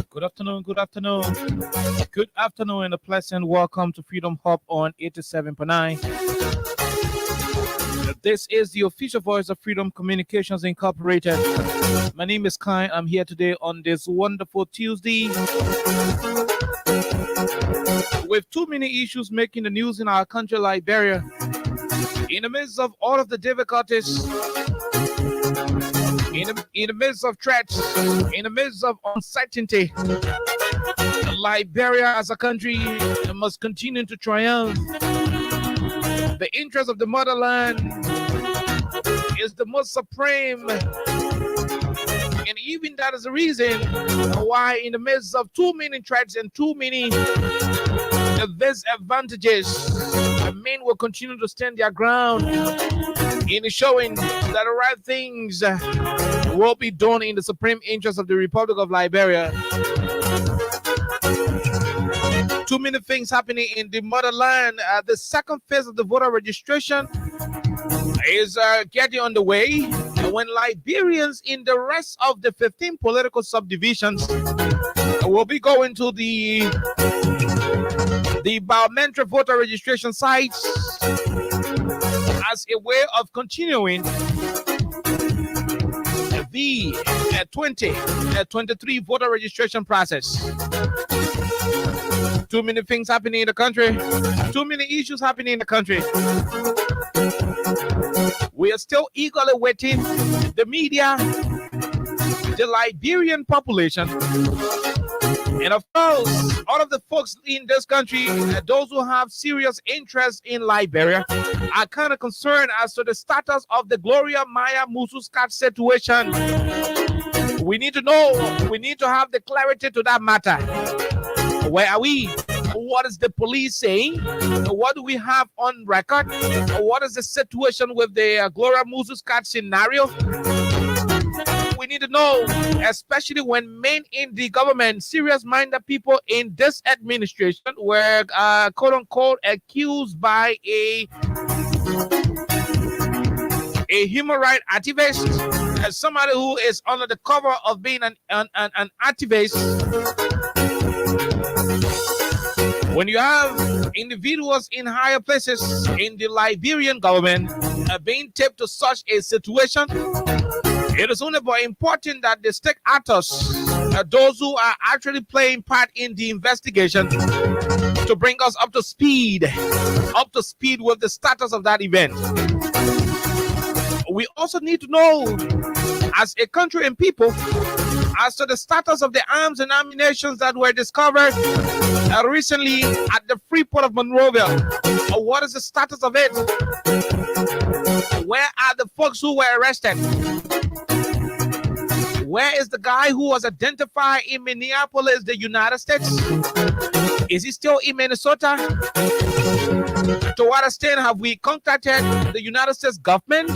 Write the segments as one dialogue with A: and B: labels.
A: Good afternoon, good afternoon. Good afternoon and a pleasant welcome to Freedom Hub on 87.9. This is the official voice of Freedom Communications Incorporated. My name is Kai. I'm here today on this wonderful Tuesday with too many issues making the news in our country, Liberia. In the midst of all of the difficulties, in the midst of threats, in the midst of uncertainty, Liberia as a country must continue to triumph. The interest of the motherland is the most supreme, and even that is the reason why in the midst of too many threats and too many disadvantages, the men will continue to stand their ground in showing that the right things will be done in the supreme interest of the Republic of Liberia. Too many things happening in the motherland. The second phase of the voter registration is getting underway when Liberians in the rest of the 15 political subdivisions will be going to the biometric voter registration sites as a way of continuing the 2023 voter registration process. Too many things happening in the country. Too many issues happening in the country. We are still eagerly waiting. The media, the Liberian population, and of course, all of the folks in this country, those who have serious interest in Liberia, are kind of concerned as to the status of the Gloria Maya Mususcat situation. We need to know. We need to have the clarity to that matter. Where are we? What is the police saying? What do we have on record? What is the situation with the Gloria Mususcat scenario? We need to know, especially when men in the government, serious-minded people in this administration were quote-unquote accused by a human rights activist, as somebody who is under the cover of being an activist. When you have individuals in higher places in the Liberian government being tipped to such a situation, it is only more important that the state actors, those who are actually playing part in the investigation, to bring us up to speed with the status of that event. We also need to know, as a country and people, as to the status of the arms and ammunition that were discovered recently at the free port of Monrovia. What is the status of it? Where are the folks who were arrested? Where is the guy who was identified in Minneapolis, the United States? Is he still in Minnesota? To what extent have we contacted the United States government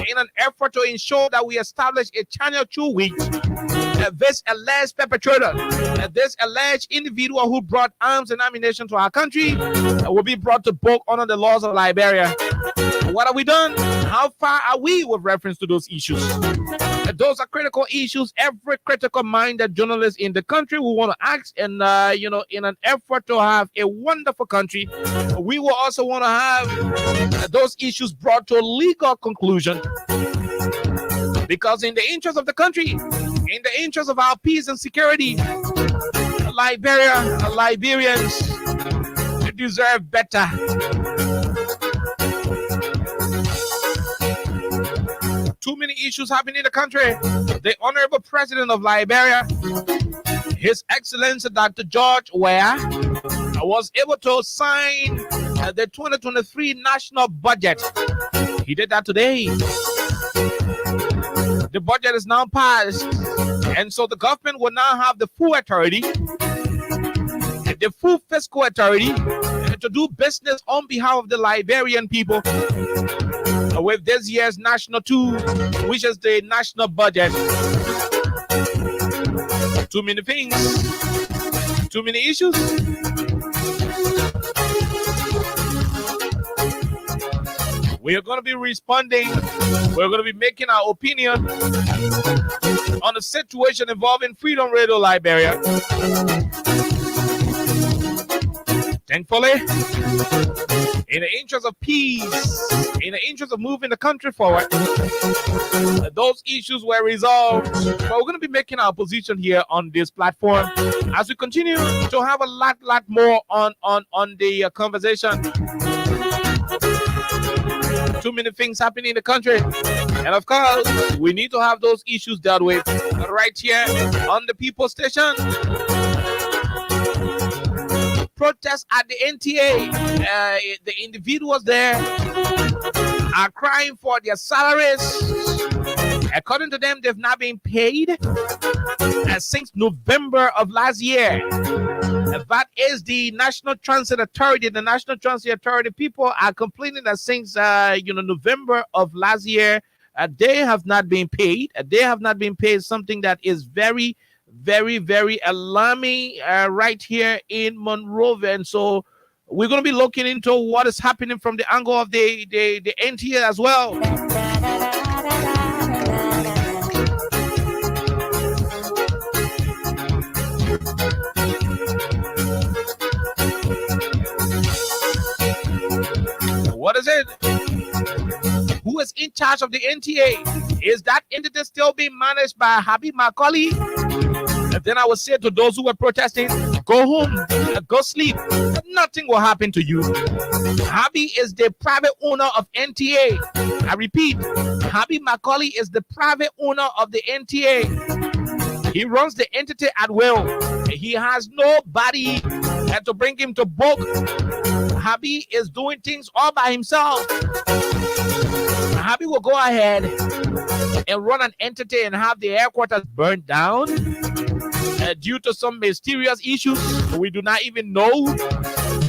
A: in an effort to ensure that we establish a channel through which this alleged perpetrator, this alleged individual who brought arms and ammunition to our country, will be brought to book under the laws of Liberia? What have we done? How far are we with reference to those issues? Those are critical issues. Every critical-minded journalist in the country will want to ask, and in an effort to have a wonderful country, we will also want to have those issues brought to a legal conclusion. Because in the interest of the country, in the interest of our peace and security, Liberians deserve better. Too many issues happening in the country. The Honorable President of Liberia, His Excellency Dr. George Weah, was able to sign the 2023 national budget. He did that today. The budget is now passed, and so the government will now have the full authority, the full fiscal authority to do business on behalf of the Liberian people with this year's national tool, which is the national budget. Too many things, too many issues. We are going to be responding. We're going to be making our opinion on the situation involving Freedom Radio Liberia. Thankfully, in the interest of peace, in the interest of moving the country forward, those issues were resolved. But we're going to be making our position here on this platform as we continue to have a lot more on the conversation. Too many things happening in the country, and of course we need to have those issues dealt with right here on the People Station. Protests at the NTA, the individuals there are crying for their salaries. According to them, they've not been paid since November of last year. That is the National Transit Authority. The National Transit Authority people are complaining that since November of last year, they have not been paid. They have not been paid. Something that is very, very, very alarming right here in Monrovia. And so we're going to be looking into what is happening from the angle of the NTA as well. What is it? Who is in charge of the NTA? Is that entity still being managed by Habib Macaulay? And then I would say to those who were protesting, go home, go sleep. Nothing will happen to you. Habib is the private owner of NTA. I repeat, Habib Macaulay is the private owner of the NTA. He runs the entity at will. He has nobody to bring him to book. Habib is doing things all by himself. Habib will go ahead and run an entity and have the headquarters burned down due to some mysterious issues we do not even know.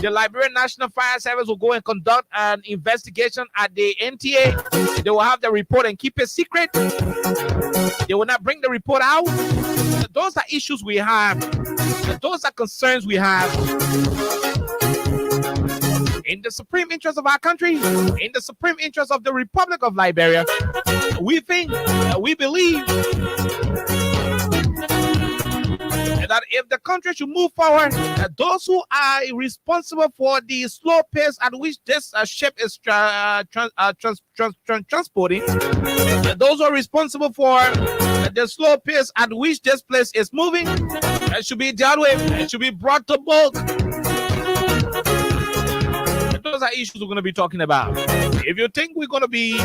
A: The Liberian National Fire Service will go and conduct an investigation at the NTA. They will have the report and keep it secret. They will not bring the report out. Those are issues we have. Those are concerns we have. In the supreme interest of our country, in the supreme interest of the Republic of Liberia, we think, we believe that if the country should move forward, those who are responsible for the slow pace at which this ship is transporting, those who are responsible for the slow pace at which this place is moving, should be dealt with, it should be brought to book. Those are issues we're going to be talking about. If you think we're going to be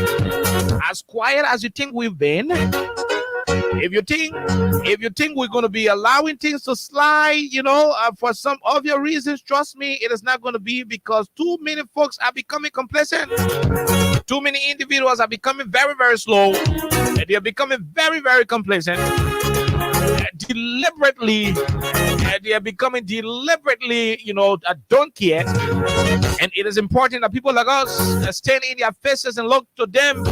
A: as quiet as you think we've been, if you think we're going to be allowing things to slide, for some obvious reasons, trust me, it is not going to be, because too many folks are becoming complacent. Too many individuals are becoming very, very slow. And they are becoming very, very complacent. Deliberately, they are becoming don't care. And it is important that people like us stand in their faces and look to them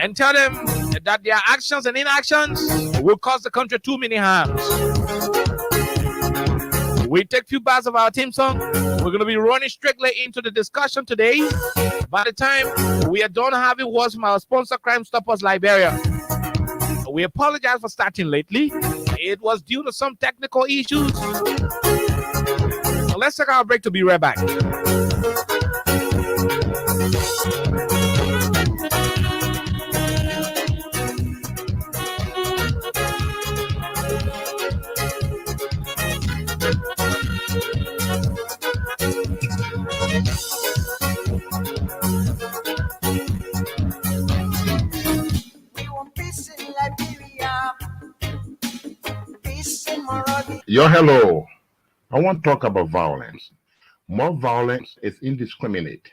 A: and tell them that their actions and inactions will cause the country too many harms. We take a few bars of our theme song. We're going to be running strictly into the discussion today. By the time we are done having words from our sponsor, Crime Stoppers Liberia. We apologize for starting lately. It was due to some technical issues. So let's take our break to be right back.
B: Yo, hello. I want to talk about violence. More violence is indiscriminate.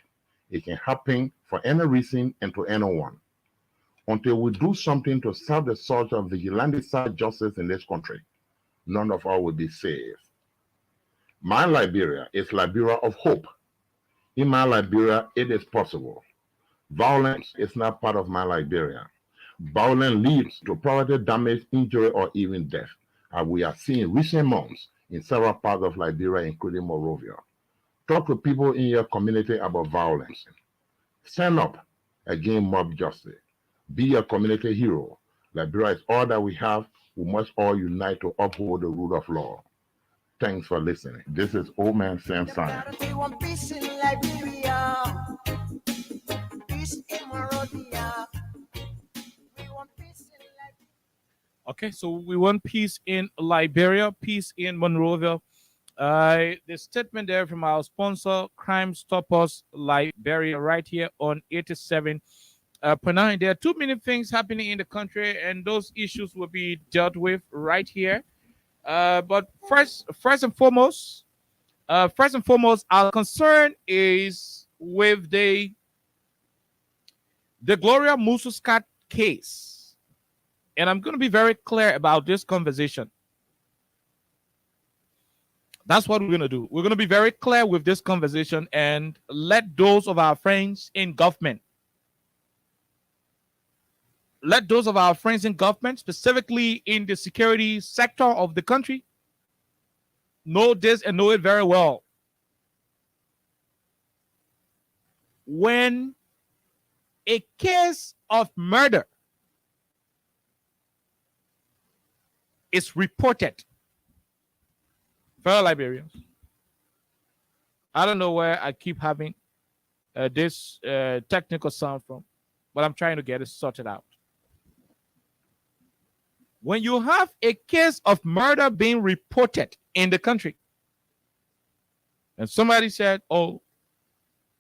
B: It can happen for any reason and to anyone. Until we do something to stop the surge of vigilante-side justice in this country, none of us will be safe. My Liberia is Liberia of hope. In my Liberia, it is possible. Violence is not part of my Liberia. Violence leads to property damage, injury, or even death, as we have seen in recent months in several parts of Liberia, including Monrovia. Talk to people in your community about violence. Stand up against mob justice. Be a community hero. Liberia is all that we have. We must all unite to uphold the rule of law. Thanks for listening. This is Old Man Sam Simon.
C: We want peace in Liberia, peace in Monrovia. We want peace in Liberia.
A: Okay, so we want peace in Liberia, peace in Monrovia. The statement there from our sponsor, Crime Stoppers Liberia, right here on 87.9. There are too many things happening in the country, and those issues will be dealt with right here. But first and foremost, our concern is with the Gloria Musu-Scott case, and I'm going to be very clear about this conversation. That's what we're going to do. We're going to be very clear with this conversation and let those of our friends in government, specifically in the security sector of the country, know this and know it very well. When a case of murder is reported, fellow Liberians, I don't know where I keep having this technical sound from, but I'm trying to get it sorted out. When you have a case of murder being reported in the country, and somebody said, oh,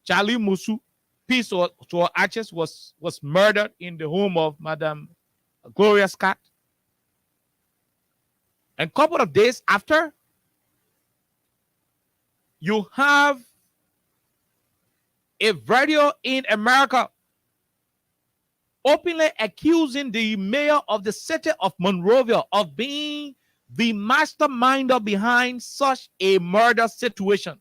A: Charlie Musu, peace to our ashes, was murdered in the home of Madam Gloria Scott, and a couple of days after, you have a video in America openly accusing the mayor of the city of Monrovia of being the masterminder behind such a murder situation.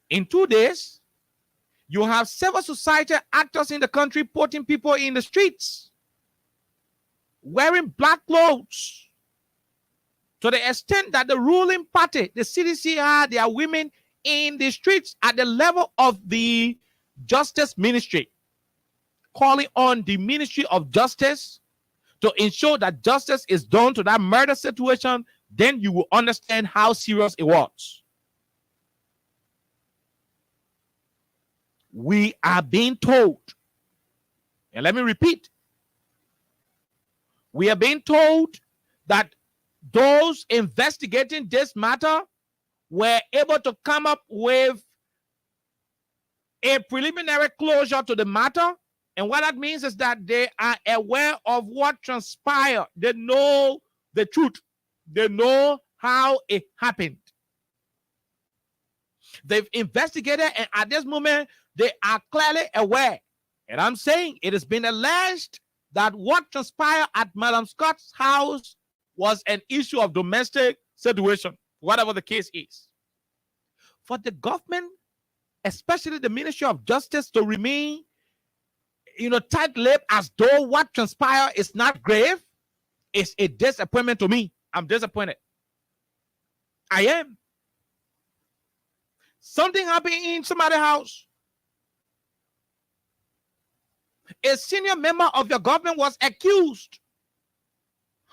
A: In 2 days, you have civil society actors in the country putting people in the streets, wearing black clothes, to the extent that the ruling party, the CDCR, there are women in the streets at the level of the Justice Ministry, calling on the Ministry of Justice to ensure that justice is done to that murder situation. Then you will understand how serious it was. We are being told, and let me repeat, we are being told that those investigating this matter were able to come up with a preliminary closure to the matter. And what that means is that they are aware of what transpired. They know the truth. They know how it happened. They've investigated, and at this moment, they are clearly aware. And I'm saying it has been alleged that what transpired at Madam Scott's house was an issue of domestic situation, whatever the case is. For the government, especially the Ministry of Justice, to remain, tight-lipped as though what transpired is not grave, is a disappointment to me. I'm disappointed. I am. Something happened in somebody's house. A senior member of your government was accused.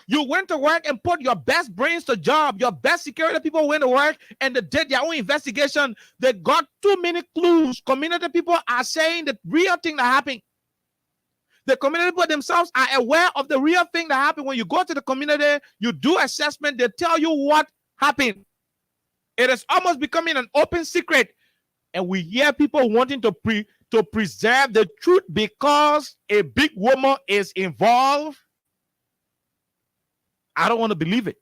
A: You went to work and put your best brains to job. Your best security people went to work and they did their own investigation. They got too many clues. Community people are saying the real thing that happened. The community people themselves are aware of the real thing that happened. When you go to the community, you do assessment, they tell you what happened. It is almost becoming an open secret. And we hear people wanting to preserve the truth because a big woman is involved. I don't want to believe it.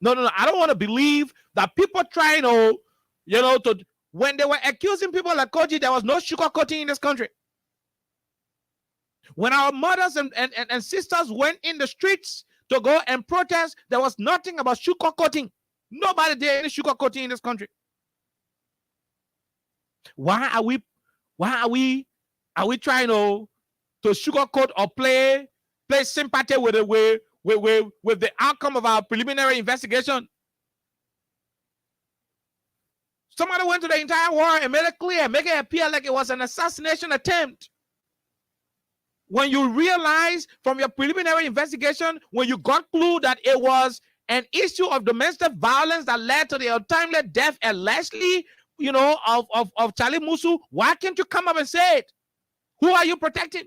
A: No. I don't want to believe that people trying to, when they were accusing people like Kogi, there was no sugarcoating in this country. When our mothers and sisters went in the streets to go and protest, there was nothing about sugarcoating. Nobody did any sugarcoating in this country. Why are we trying to sugarcoat or play sympathy with the outcome of our preliminary investigation? Somebody went to the entire war and made it clear, make it appear like it was an assassination attempt. When you realize from your preliminary investigation, when you got clue that it was an issue of domestic violence that led to the untimely death allegedly, of Charlie Musu, why can't you come up and say it? Who are you protecting?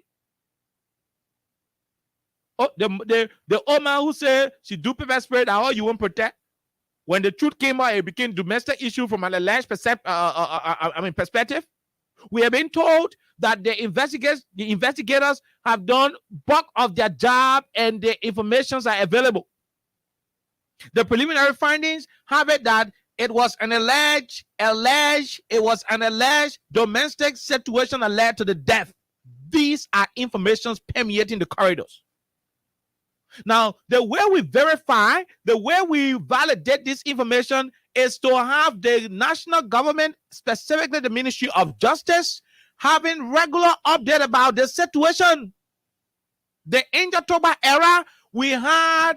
A: Oh, the old man who said she do pepper spray, that all you won't protect. When the truth came out, it became domestic issue from an alleged perspective. We have been told that the investigators have done bulk of their job and the informations are available. The preliminary findings have it that it was an alleged domestic situation that led to the death. These are informations permeating the corridors. Now, the way we verify, the way we validate this information is to have the national government, specifically the Ministry of Justice, having regular update about the situation. The Toba era, we had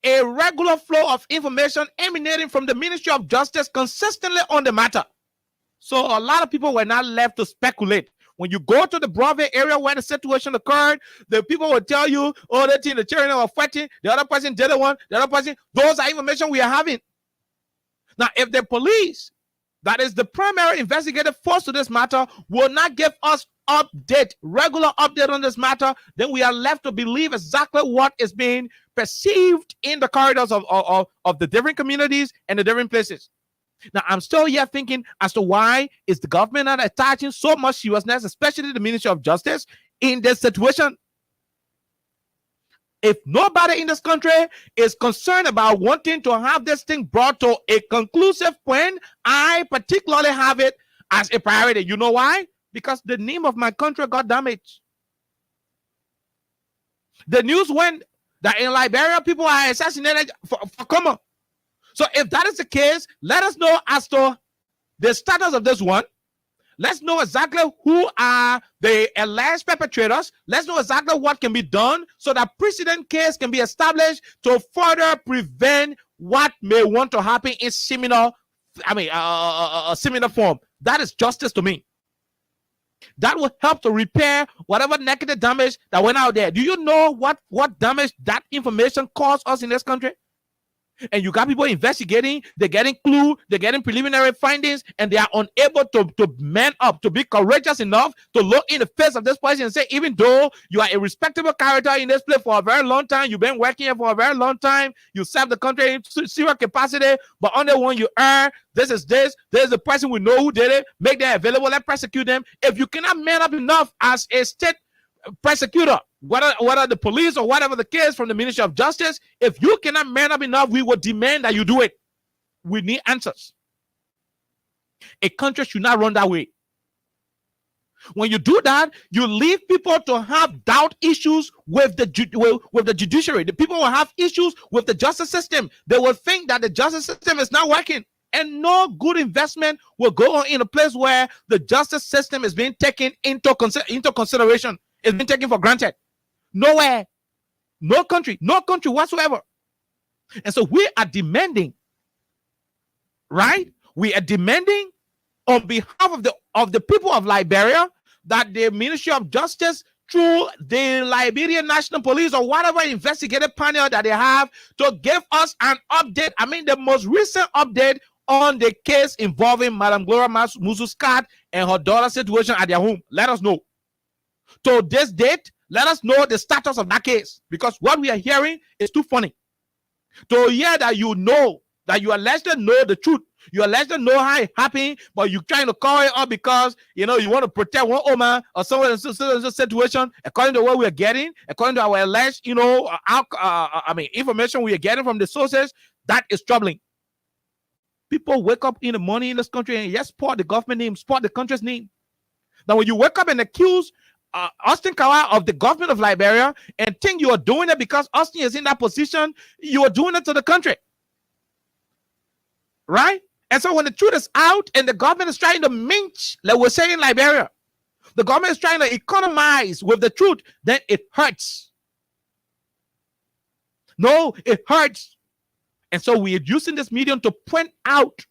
A: a regular flow of information emanating from the Ministry of Justice consistently on the matter. So a lot of people were not left to speculate. When you go to the Broadway area where the situation occurred, the people will tell you, oh, the children were fighting, the other person did the one, the other person. Those are information we are having. Now, if the police, that is the primary investigative force to this matter, will not give us regular update on this matter, then we are left to believe exactly what is being perceived in the corridors of the different communities and the different places. Now, I'm still here thinking as to why is the government not attaching so much seriousness, especially the Ministry of Justice, in this situation. If nobody in this country is concerned about wanting to have this thing brought to a conclusive point, I particularly have it as a priority. You know why? Because the name of my country got damaged. The news went that in Liberia, people are assassinated for common. So if that is the case, let us know as to the status of this one. Let's know exactly who are the alleged perpetrators. Let's know exactly what can be done so that precedent case can be established to further prevent what may want to happen in similar form. That is justice to me. That will help to repair whatever negative damage that went out there. Do you know what damage that information caused us in this country? And you got people investigating, they're getting clue, they're getting preliminary findings, and they are unable to man up, to be courageous enough to look in the face of this person and say, even though you are a respectable character in this place for a very long time, you've been working here for a very long time, you serve the country in serious capacity, but under one you earn, this is the person we know who did it, make them available, let's prosecute them. If you cannot man up enough as a state prosecutor, whether the police or whatever the case from the Ministry of Justice, if you cannot man up enough, we will demand that you do it. We need answers. A country should not run that way. When you do that, you leave people to have doubt issues with the judiciary. The people will have issues with the justice system. They will think that the justice system is not working. And no good investment will go on in a place where the justice system is being taken into consideration. It's been taken for granted. Nowhere. No country whatsoever. And so we are demanding, right? We are demanding on behalf of the people of Liberia that the Ministry of Justice, through the Liberian National Police or whatever investigative panel that they have, to give us an update. I mean, the most recent update on the case involving Madam Gloria Musu Scott and her daughter's situation at their home. Let us know. To this date, let us know the status of that case, because what we are hearing is too funny. To hear that you allegedly know the truth, You allege to know how it happened, but you're trying to call it up because you want to protect one woman or someone in a situation. According to what we are getting, according to our alleged, information we are getting from the sources, that is troubling. People wake up in the morning in this country and yes, support the government name, support the country's name. Now, when you wake up and accuse Austin Kawai of the government of Liberia and think you are doing it because Austin is in that position, you are doing it to the country. Right? And so when the truth is out and the government is trying to mince, like we're saying in Liberia, the government is trying to economize with the truth, then it hurts. No, it hurts. And so we are using this medium to point out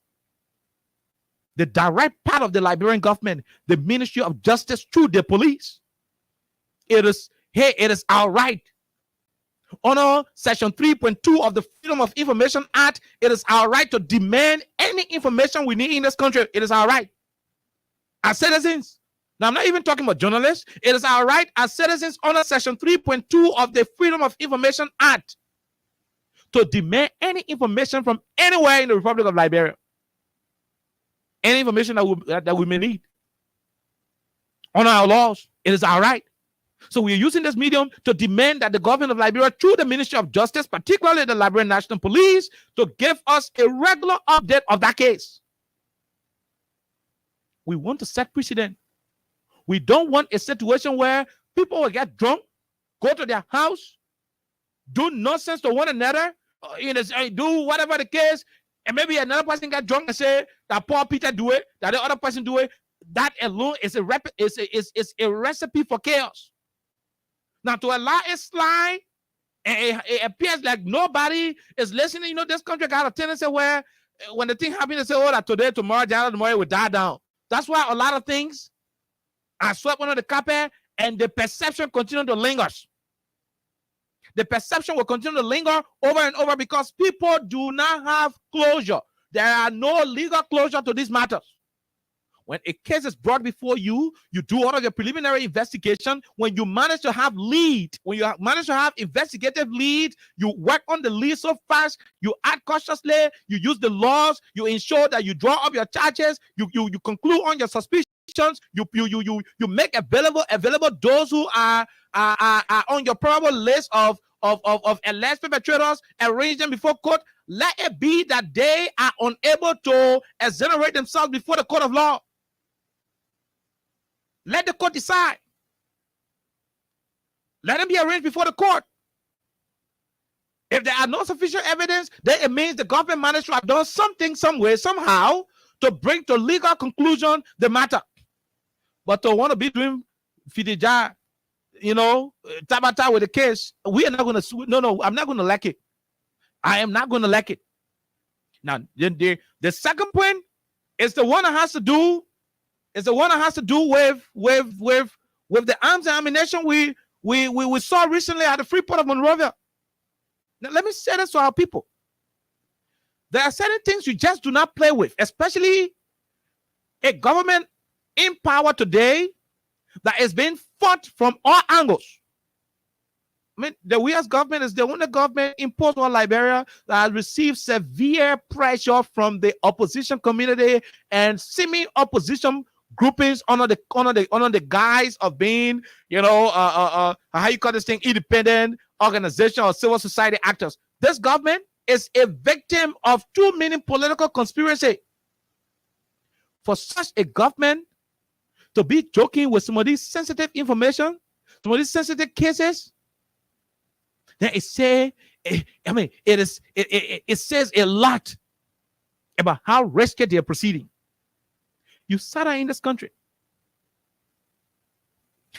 A: the direct part of the Liberian government, the Ministry of Justice through the police. It is our right. Under Section 3.2 of the Freedom of Information Act, it is our right to demand any information we need in this country. It is our right as citizens. Now, I'm not even talking about journalists. It is our right as citizens under Section 3.2 of the Freedom of Information Act to demand any information from anywhere in the Republic of Liberia. Any information that we may need. Under our laws, it is our right. So we are using this medium to demand that the government of Liberia, through the Ministry of Justice, particularly the Liberian National Police, to give us a regular update of that case. We want to set precedent. We don't want a situation where people will get drunk, go to their house, do nonsense to one another, do whatever the case, and maybe another person get drunk and say that Paul Peter do it, that the other person do it. That alone is a recipe for chaos. Now, to allow it slide, and it appears like nobody is listening. This country got a tendency where when the thing happens, they say, oh, that today, tomorrow it will die down. That's why a lot of things are swept under the carpet and the perception continues to linger. The perception will continue to linger over and over because people do not have closure. There are no legal closure to these matters. When a case is brought before you, you do all of your preliminary investigation. When you manage to have lead, when you manage to have investigative lead, you work on the lead so fast, you act cautiously, you use the laws, you ensure that you draw up your charges, you conclude on your suspicions, you make available those who are on your probable list of alleged perpetrators, arrange them before court. Let it be that they are unable to exonerate themselves before the court of law. Let the court decide. Let them be arraigned before the court. If there are no sufficient evidence, then it means the government managed to have done something, some way, somehow, to bring to legal conclusion the matter. But to want to be doing Fidija, tabata with the case, we are not going to. No, I'm not going to like it. I am not going to like it. Now, the second point is the one that has to do. Is the one that has to do with the arms and ammunition we saw recently at the Freeport of Monrovia. Now, let me say this to our people. There are certain things you just do not play with, especially a government in power today that is being fought from all angles. I mean, the U.S. government is the only government imposed on Liberia that has received severe pressure from the opposition community and semi-opposition groupings under the guise of being, how you call this thing, independent organization or civil society actors. This government is a victim of too many political conspiracy. For such a government to be joking with some of these sensitive information, some of these sensitive cases, then it says a lot about how risky they are proceeding. You sat in this country.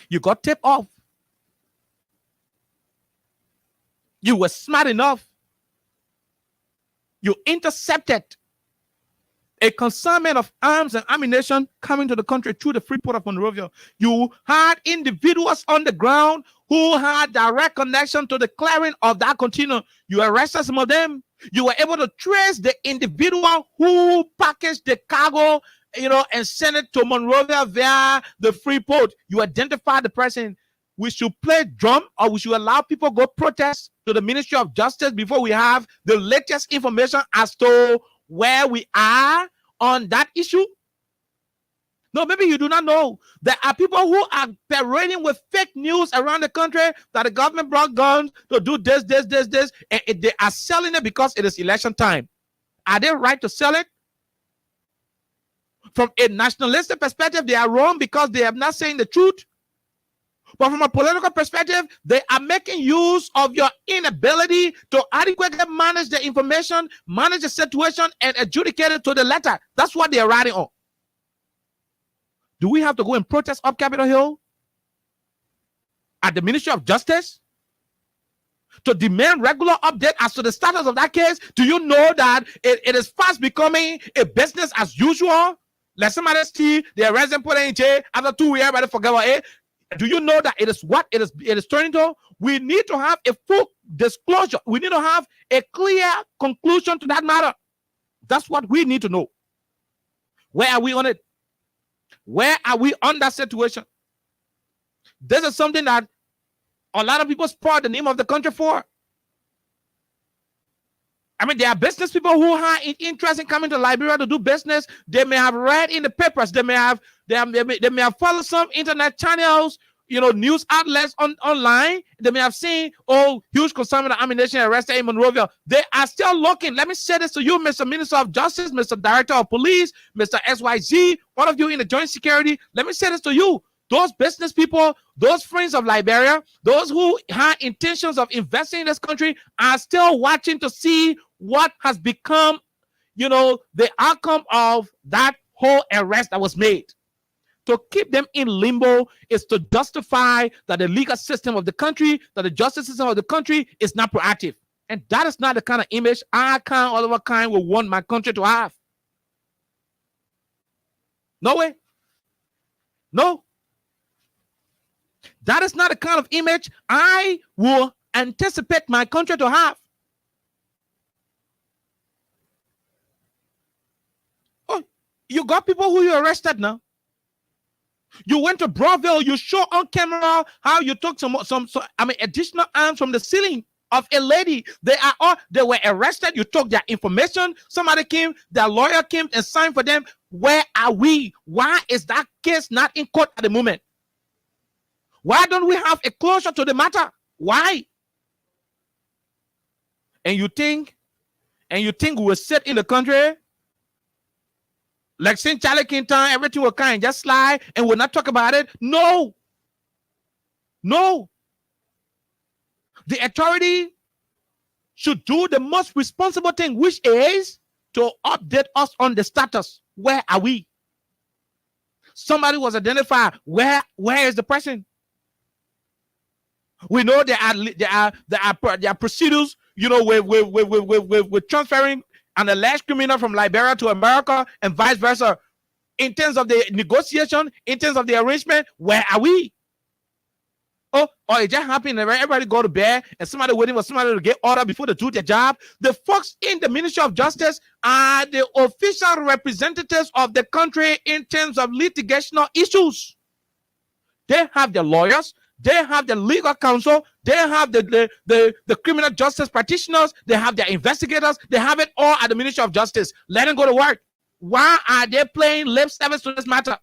A: You got tipped off. You were smart enough. You intercepted a consignment of arms and ammunition coming to the country through the Freeport of Monrovia. You had individuals on the ground who had direct connection to the clearing of that container. You arrested some of them. You were able to trace the individual who packaged the cargo, and sent it to Monrovia via the Freeport. You identified the person. We should play drum, or we should allow people go protest to the Ministry of Justice before we have the latest information as to where we are on that issue? No, maybe you do not know. There are people who are parading with fake news around the country that the government brought guns to do this, and they are selling it because it is election time. Are they right to sell it? From a nationalistic perspective, they are wrong because they are not saying the truth. But from a political perspective, they are making use of your inability to adequately manage the information, manage the situation, and adjudicate it to the letter. That's what they are writing on. Do we have to go and protest up Capitol Hill at the Ministry of Justice to demand regular update as to the status of that case? Do you know that it is fast becoming a business as usual? Let somebody see the arrest and put in jail after 2 years, everybody forget about it. Do you know that it is what it is turning to? We need to have a full disclosure. We need to have a clear conclusion to that matter. That's what we need to know. Where are we on it? Where are we on that situation? This is something that a lot of people spoil the name of the country for. I mean, there are business people who are interested in coming to Liberia to do business. They may have read in the papers. They may have followed some internet channels, news outlets online. They may have seen, huge consignment of ammunition arrested in Monrovia. They are still looking. Let me say this to you, Mr. Minister of Justice, Mr. Director of Police, Mr. XYZ, one of you in the Joint Security. Let me say this to you. Those business people, those friends of Liberia, those who have intentions of investing in this country are still watching to see what has become, the outcome of that whole arrest that was made. To keep them in limbo is to justify that the legal system of the country, that the justice system of the country is not proactive. And that is not the kind of image I, Oliver Kine, will want my country to have. No way. No. That is not the kind of image I will anticipate my country to have. Oh, you got people who you arrested now. You went to Broadville. You show on camera how you took some additional arms from the ceiling of a lady. They were arrested. You took their information. Somebody came. Their lawyer came and signed for them. Where are we? Why is that case not in court at the moment? Why don't we have a closure to the matter? Why? And you think we will sit in the country like St. Charlie Quinton, everything will kind just slide and we'll not talk about it? No. No. The authority should do the most responsible thing, which is to update us on the status. Where are we? Somebody was identified. Where is the person? We know there are procedures, with transferring an alleged criminal from Liberia to America and vice versa. In terms of the negotiation, in terms of the arrangement, where are we? Or it just happened that everybody go to bed and somebody waiting for somebody to get order before they do their job. The folks in the Ministry of Justice are the official representatives of the country in terms of litigational issues. They have their lawyers. They have the legal counsel. They have the criminal justice practitioners. They have their investigators. They have it all at the Ministry of Justice. Let them go to work. Why are they playing lip service to this matter?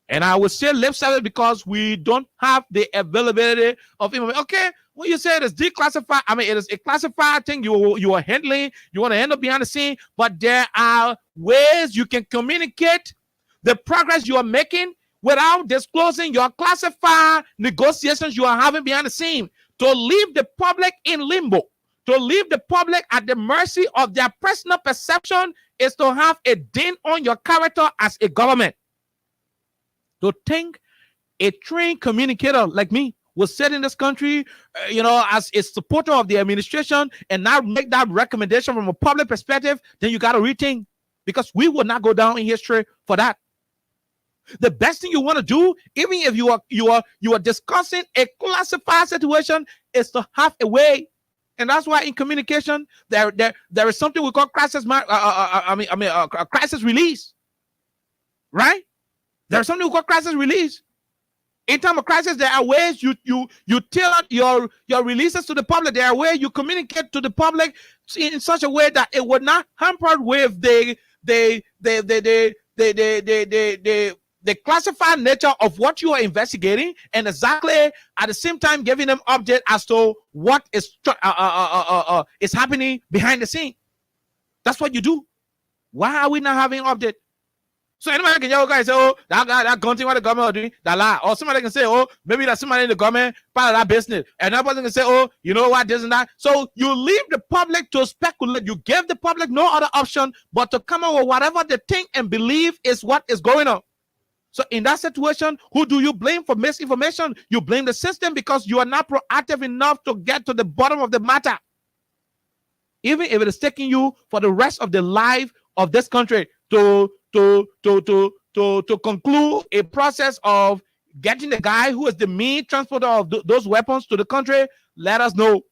A: And I would say lip service because we don't have the availability of information. Okay, when you say it is declassified, it is a classified thing you are handling. You want to handle behind the scene, but there are ways you can communicate the progress you are making without disclosing your classified negotiations you are having behind the scene. To leave the public in limbo, to leave the public at the mercy of their personal perception is to have a dent on your character as a government. To think a trained communicator like me will sit in this country, as a supporter of the administration and not make that recommendation from a public perspective, then you got to rethink, because we will not go down in history for that. The best thing you want to do, even if you are discussing a classified situation, is to have a way. And that's why in communication there is something we call crisis crisis release. Right? There's something we call crisis release. In time of crisis, there are ways you tailor your releases to the public. There are ways you communicate to the public in such a way that it would not hamper with the classified nature of what you are investigating, and exactly at the same time giving them update as to what is happening behind the scene. That's what you do. Why are we not having update? So anybody can yell, guys, say, oh, that gun thing what the government are doing, that lie. Or somebody can say, oh, maybe that's somebody in the government part of that business. And another person can say, oh, you know what, this and that. So you leave the public to speculate. You give the public no other option but to come up with whatever they think and believe is what is going on. So in that situation, who do you blame for misinformation? You blame the system because you are not proactive enough to get to the bottom of the matter. Even if it is taking you for the rest of the life of this country to conclude a process of getting the guy who is the main transporter of those weapons to the country, let us know.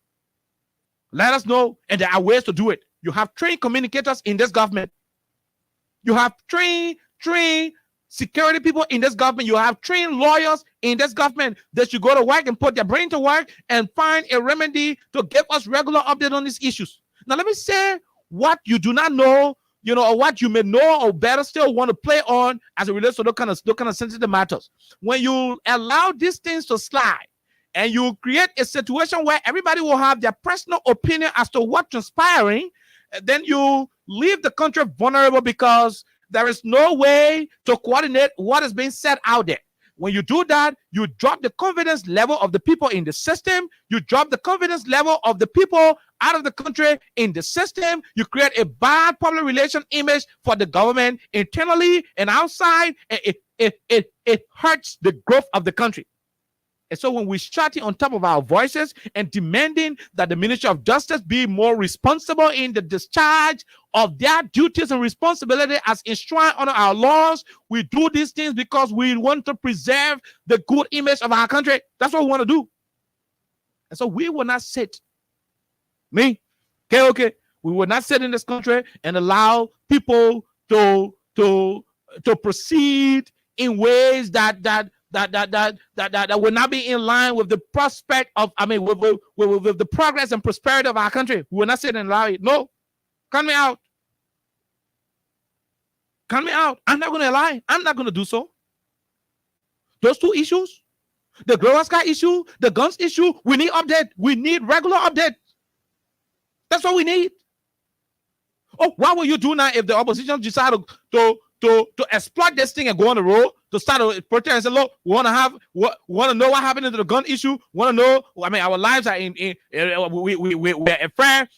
A: Let us know. And there are ways to do it. You have trained communicators in this government. You have trained security people in this government. You have trained lawyers in this government that should go to work and put their brain to work and find a remedy to give us regular update on these issues. Now, let me say what you do not know, or what you may know, or better still want to play on as it relates to those kind of sensitive matters. When you allow these things to slide and you create a situation where everybody will have their personal opinion as to what's transpiring, then you leave the country vulnerable because there is no way to coordinate what is being said out there. When you do that, you drop the confidence level of the people in the system. You drop the confidence level of the people out of the country in the system. You create a bad public relation image for the government internally and outside. It hurts the growth of the country. And so when we're shouting on top of our voices and demanding that the Ministry of Justice be more responsible in the discharge of their duties and responsibility as enshrined under our laws, we do these things because we want to preserve the good image of our country. That's what we want to do. And so we will not sit. Okay. We will not sit in this country and allow people to proceed in ways that will not be in line with the prospect of, with the progress and prosperity of our country. We will not sit and allow it. No, cut me out. Cut me out. I'm not going to lie. I'm not going to do so. Those two issues, the Global Sky issue, the guns issue, we need update. We need regular update. That's what we need. Oh, what will you do now if the opposition decide to exploit this thing and go on the road to start a protest and say, look, we want to know what happened to the gun issue. Want to know? Our lives are we're fair.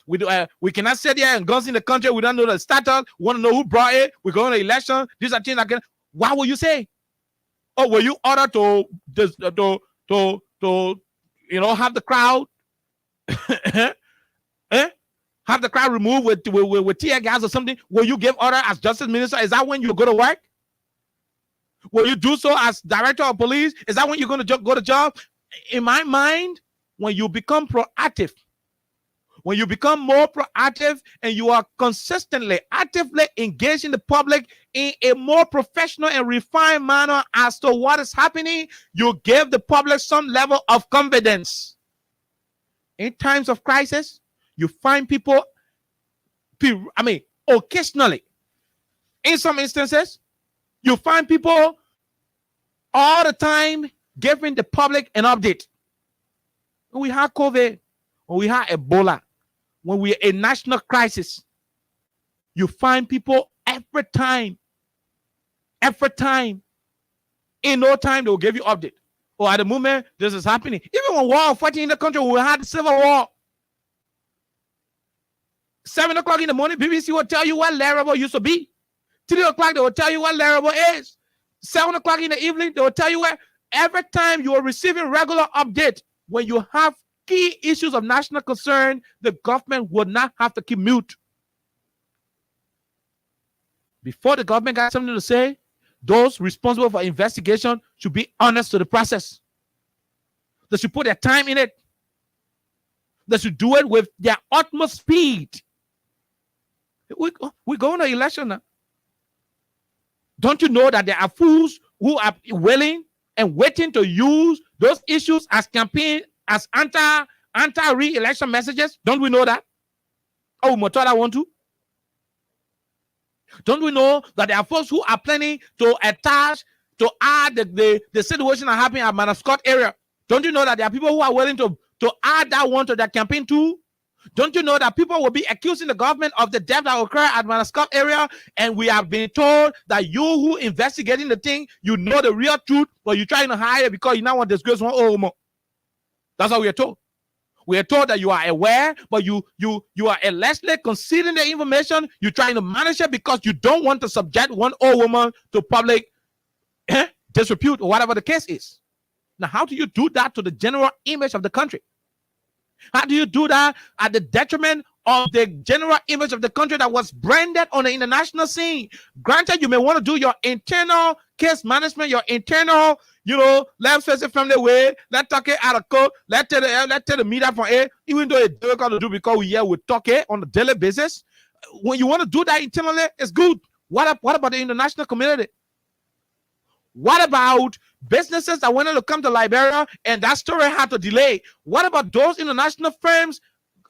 A: We cannot sit here and guns in the country. We don't know the status. We want to know who brought it. We're going to election. These are things that can. What will you say? Or will you order to have the crowd have the crowd removed with tear gas or something? Will you give order as justice minister? Is that when you go to work? Will you do so as director of police? Is that when you're going to go to job? In my mind, when you become proactive, when you become more proactive and you are consistently, actively engaging the public in a more professional and refined manner as to what is happening, you give the public some level of confidence. In times of crisis, you find people, occasionally, in some instances, you find people all the time giving the public an update. When we had COVID, when we had Ebola, when we're in national crisis, you find people every time, in no time, they'll give you update. Or at the moment, this is happening. Even when war fighting in the country, we had civil war. 7 o'clock in the morning, BBC will tell you what Laravel used to be. 3 o'clock, they will tell you what Laravel is. 7 o'clock in the evening, they will tell you where. Every time you are receiving regular update, when you have key issues of national concern, the government would not have to keep mute. Before the government got something to say, those responsible for investigation should be honest to the process. They should put their time in it. They should do it with their utmost speed. We're going to election now. Don't you know that there are fools who are willing and waiting to use those issues as campaign, as anti-re-election messages? Don't we know that? Oh, Motora want to? Don't we know that there are folks who are planning to attach, to add the situation that happened at Manascot area? Don't you know that there are people who are willing to add that one to their campaign too? Don't you know that people will be accusing the government of the death that occurred at Manascot area? And we have been told that you who investigating the thing, you know the real truth, but you're trying to hide it because you now want to disgrace one Omo. That's what we are told. We are told that you are aware, but you are allegedly concealing the information. You're trying to manage it because you don't want to subject one old woman to public disrepute or whatever the case is. Now, how do you do that to the general image of the country? How do you do that at the detriment of the general image of the country that was branded on the international scene? Granted, you may want to do your internal case management, your internal, let's face it from the way, let's talk it out of code, let's tell the media from it, even though it's difficult to do because we talk it on a daily basis. When you want to do that internally, it's good. What about the international community? What about businesses that wanted to come to Liberia and that story had to delay? What about those international firms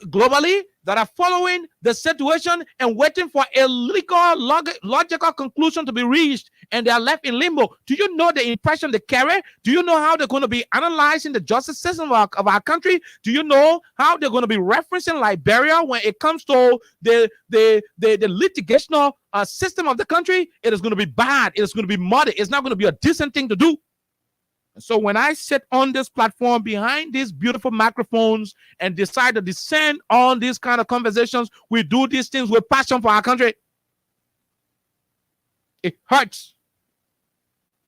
A: globally that are following the situation and waiting for a legal, logical conclusion to be reached, and they are left in limbo? Do you know the impression they carry? Do you know how they're going to be analyzing the justice system of our country? Do you know how they're going to be referencing Liberia when it comes to the litigational system of the country? It is going to be bad. It is going to be muddy. It's not going to be a decent thing to do. So when I sit on this platform behind these beautiful microphones and decide to descend on these kind of conversations, we do these things with passion for our country. It hurts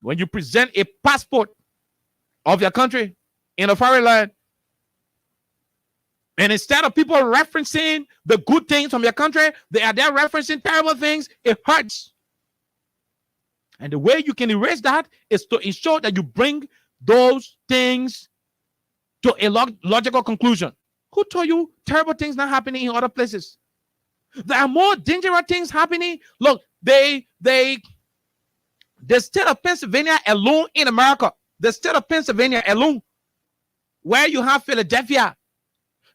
A: when you present a passport of your country in a foreign land, and instead of people referencing the good things from your country, they are there referencing terrible things. It hurts. And the way you can erase that is to ensure that you bring those things to a logical conclusion. Who told you terrible things not happening in other places? There are more dangerous things happening. Look, the state of Pennsylvania alone in America, the state of Pennsylvania alone, where you have Philadelphia,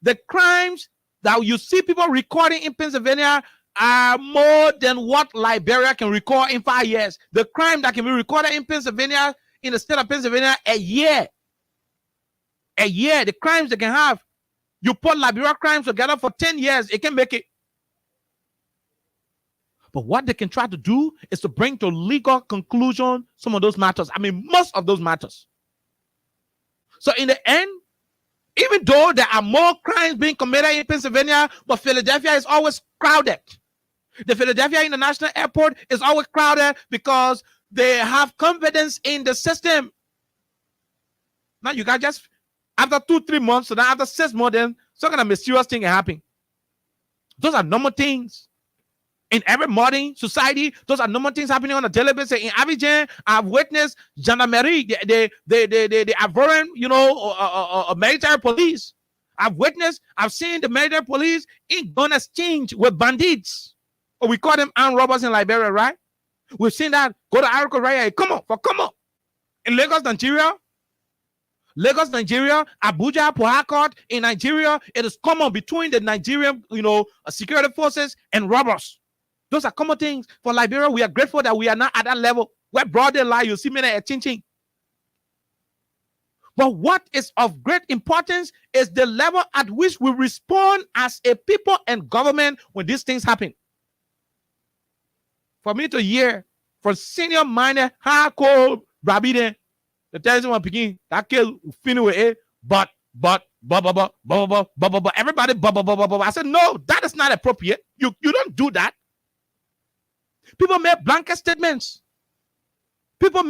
A: the crimes that you see people recording in Pennsylvania are more than what Liberia can record in 5 years. The crime that can be recorded in Pennsylvania, in the state of Pennsylvania, a year, the crimes they can have. You put Liberia crimes together for 10 years, it can make it. But what they can try to do is to bring to legal conclusion some of those matters. I mean, most of those matters. So in the end, even though there are more crimes being committed in Pennsylvania, but Philadelphia is always crowded. The Philadelphia International Airport is always crowded because they have confidence in the system. Now you guys just, after 2-3 months, so now after 6 months, then some kind of mysterious thing can happen. Those are normal things. In every modern society, those are normal things happening on a daily basis. In Abidjan, I've witnessed gendarmerie, the Ivorian, military police. I've seen the military police in gun exchange with bandits. Or we call them armed robbers in Liberia, right? We've seen that. Go to Arco Raya. Come on. In Lagos, Nigeria, Abuja, Port Harcourt, in Nigeria, it is common between the Nigerian, security forces and robbers. Those are common things. For Liberia, we are grateful that we are not at that level. Where broad daylight, you see many a ching. But what is of great importance is the level at which we respond as a people and government when these things happen. For me to hear from senior minor hardcore Brabide, the terrorism one begin that kill finish with it, but everybody I said no, that is not appropriate. You don't do that. People make blanket statements. Attach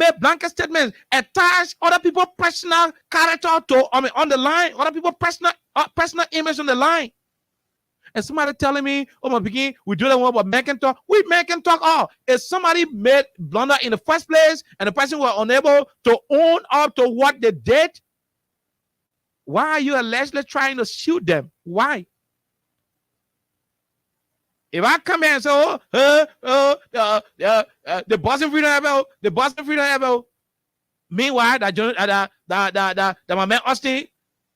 A: other people's personal character on the line, other people's personal image on the line. And somebody telling me, oh my begin, we do that one about men can talk. We men can talk all. If somebody made blunder in the first place and the person was unable to own up to what they did, why are you allegedly trying to shoot them? Why? If I come here and say, the Boston Freedom Rebel, Meanwhile, that my man Austin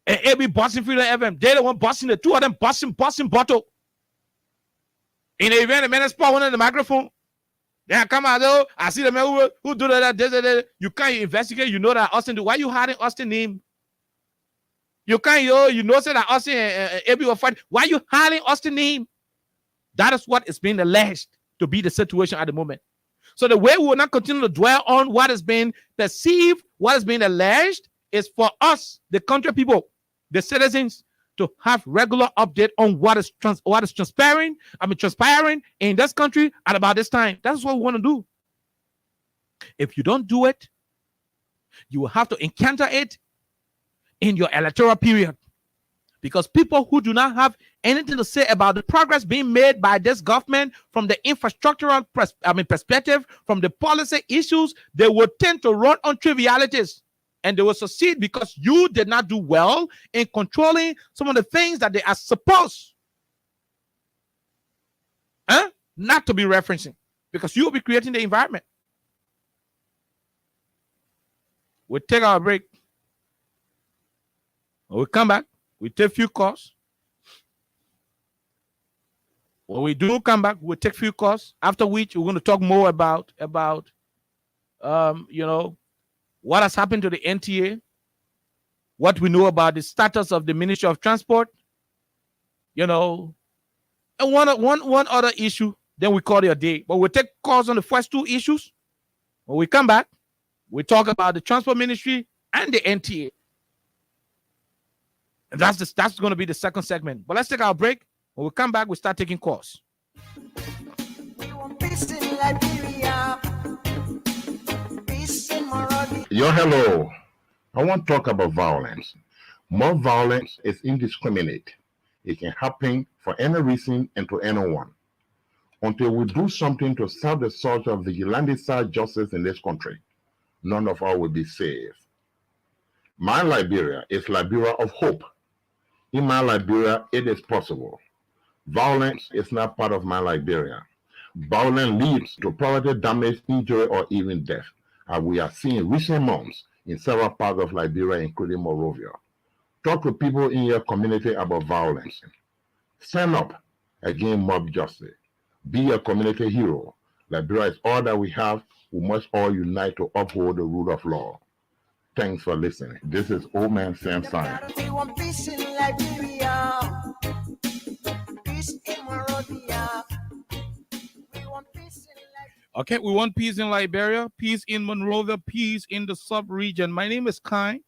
A: and AB busting Freedom FM, they the one busting, the two of them busting bottle. In the event, the man is one on the microphone. Then come out though. I see the man who do that. You can't investigate. You know that Austin do. Why you hiding Austin name? You can't, you know, say that Austin and AB will fight. Why you hiding Austin name? That is what is being alleged to be the situation at the moment. So the way we will not continue to dwell on what has been perceived, what has been alleged, is for us, the country people, the citizens, to have regular update on what is transpiring in this country at about this time. That's what we want to do. If you don't do it, you will have to encounter it in your electoral period, because people who do not have anything to say about the progress being made by this government from the infrastructural perspective, from the policy issues, they will tend to run on trivialities. And they will succeed because you did not do well in controlling some of the things that they are supposed not to be referencing, because you will be creating the environment. We'll take our break. When we come back, we take a few calls. When we do come back, we'll take a few calls, after which we're going to talk more about what has happened to the NTA, what we know about the status of the Ministry of Transport, and one other issue, then we call it a day. But we'll take calls on the first two issues. When we come back, we talk about the Transport Ministry and the NTA. And that's going to be the second segment. But let's take our break. When we come back, we start taking calls.
C: We want peace in Liberia.
B: Hello. I want to talk about violence. More violence is indiscriminate. It can happen for any reason and to anyone. Until we do something to stop the surge of vigilante-style justice in this country, none of us will be safe. My Liberia is Liberia of hope. In my Liberia, it is possible. Violence is not part of my Liberia. Violence leads to property damage, injury, or even death, as we are seeing in recent months in several parts of Liberia, including Monrovia. Talk to people in your community about violence. Stand up against mob justice. Be a community hero. Liberia is all that we have. We must all unite to uphold the rule of law. Thanks for listening. This is Old Man Sam Simon.
C: We want peace in Liberia. Peace in Monrovia. We want peace in Liberia.
A: Okay, we want peace in Liberia, peace in Monrovia, peace in the sub-region. My name is Kai,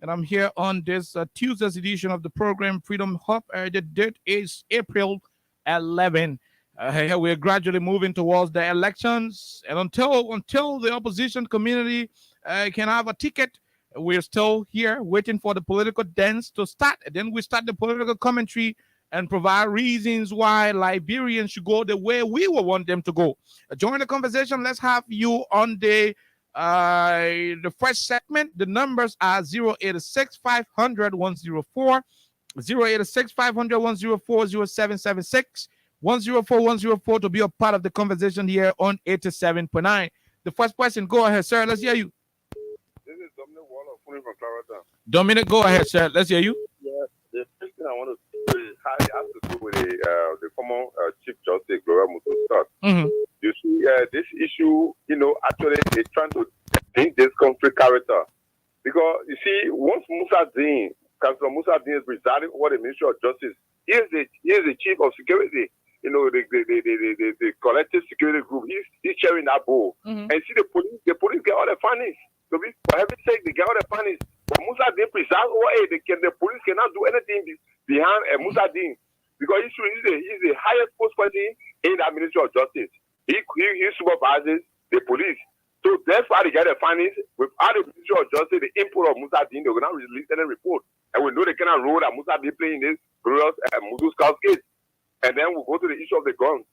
A: and I'm here on this Tuesday's edition of the program Freedom Hub. The date is April 11. We're gradually moving towards the elections, and until the opposition community can have a ticket, we're still here waiting for the political dance to start. And then we start the political commentary and provide reasons why Liberians should go the way we will want them to go. Join the conversation. Let's have you on the first segment. The numbers are 086 500 104, 086 500 104, 0776 104 104 to be a part of the conversation here on 87.9. The first question, go ahead, sir. Let's hear you.
D: This is Dominic Waller from Clarendon.
A: Dominic, go ahead, sir. Let's hear you.
D: Yeah, the first thing I want to say is how it has to do with the former Chief Justice Gloria Muto.
A: Mm-hmm.
D: You see, this issue, actually is trying to think this country character. Because, you see, once Councillor Musa Dean is presiding over the Ministry of Justice, he is the Chief of Security. The collective security group, he's chairing that bowl.
A: Mm-hmm.
D: And see, the police get all the findings. So for heaven's sake, they get all the findings. But Musa Dean presides over it. The police cannot do anything behind Musa Dean, because he's the highest post person in the Ministry of Justice. He supervises the police. So that's why they get the findings. Without the Ministry of Justice, the input of Musa Dean, they will not release any report. And we know they cannot rule that Musa Dean playing this glorious Mudu Scout case. And then we'll go to the issue of the guns.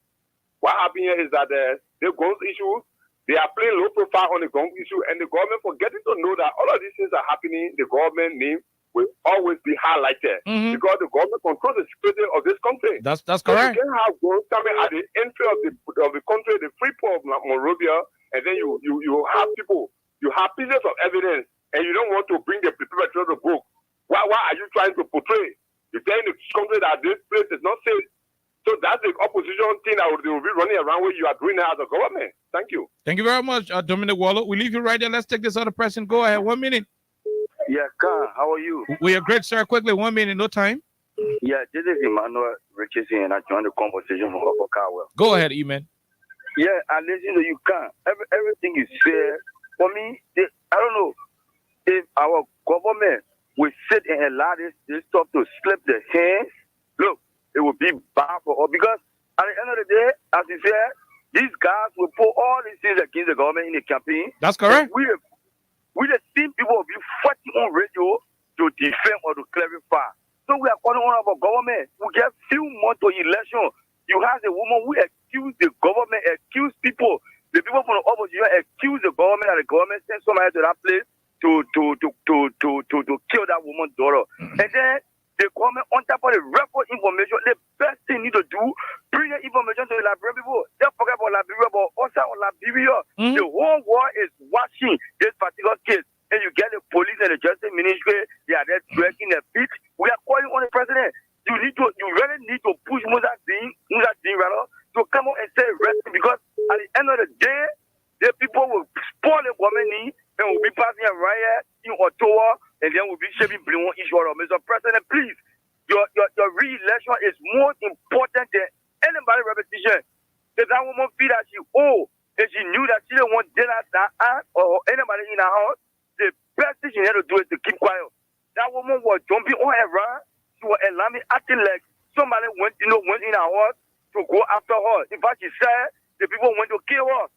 D: What happened here is that the guns issue, they are playing low profile on the gun issue, and the government forgetting to know that all of these things are happening. The government name will always be highlighted, because the government controls the security of this country.
A: That's
D: so
A: correct.
D: You can have guns coming at the entry of the country, the free port of Monrovia, and then you have people You have pieces of evidence, and you don't want to bring the perpetrator to book. Why are you trying to portray? You're telling the country that this place is not safe. So that's the opposition thing that they will be running around where you are doing now as a government. Thank you.
A: Thank you very much, Dominic Wallo. We leave you right there. Let's take this other person. Go ahead. 1 minute.
E: Yeah, Khan, how are you?
A: We are great, sir. Quickly, 1 minute, no time.
E: Yeah, this is Emmanuel Richardson, and I joined the conversation from Upper Cowell.
A: Go ahead, Eman.
E: Yeah, I listen to you, Khan. Everything is fair. For me, I don't know if our government will sit and allow this stuff to slip their hands. Look, it would be bad for us because at the end of the day, as you said, these guys will put all these things against the government in the campaign.
A: That's correct.
E: We just see people be fighting on radio to defend or to clarify. So we are calling on our government. We get few months to election. You have the woman who accuse the government, accuse people. The people from the opposition accuse the government, and the government send somebody to that place to kill that woman's daughter. And then the government, on top of the record information, the best thing need to do, bring the information to the Liberian people. Don't forget about Liberia, but also on Liberia. The whole world is watching this particular case. And you get the police and the justice ministry, they are there dragging their feet. We are calling on the president. You really need to push Musa Deen rather, to come out and say rest, because at the end of the day, the people will spoil the government and will be passing a riot in Ottawa, and then will be shaving blame on each other. Mr. President, please, your re-election is more important than anybody's repetition. If that woman feel that she and she knew that she didn't want dinner that aunt or anybody in her house, the best thing she had to do is to keep quiet. That woman was jumping on her run. She was alarming, acting like somebody went in her house to go after her. In fact, she said the people went to kill her.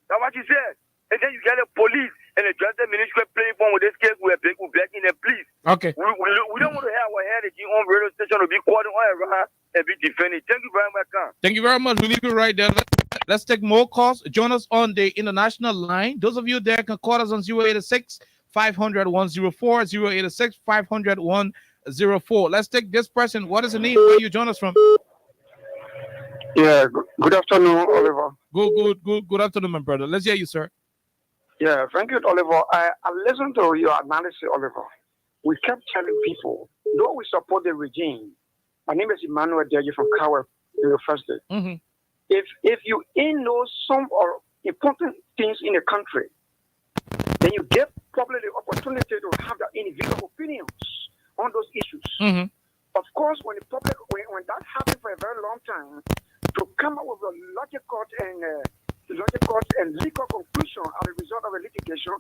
E: That's what she said. And then you get the police and the justice ministry playing phone with this case. We're begging them, please.
A: Okay.
E: We don't want to have our head again on radio station to be calling on her run and be defending. Thank you very much, Khan.
A: Thank you very much. We leave you right there. Let's take more calls. Join us on the international line. Those of you there can call us on 086 500 104, 086 500 104. Let's take this person. What is the name? Where you join us from?
F: Yeah, good afternoon, Oliver.
A: Good afternoon, my brother. Let's hear you, sir.
F: Yeah, thank you, Oliver. I listened to your analysis, Oliver. We kept telling people, though we support the regime, my name is Emmanuel Deji from Kawa University.
A: Mm-hmm.
F: If you know some important things in the country, then you give probably the opportunity to have the individual opinions on those issues.
A: Mm-hmm.
F: Of course, when that happens for a very long time, to come up with a logical and legal conclusion as a result of a litigation,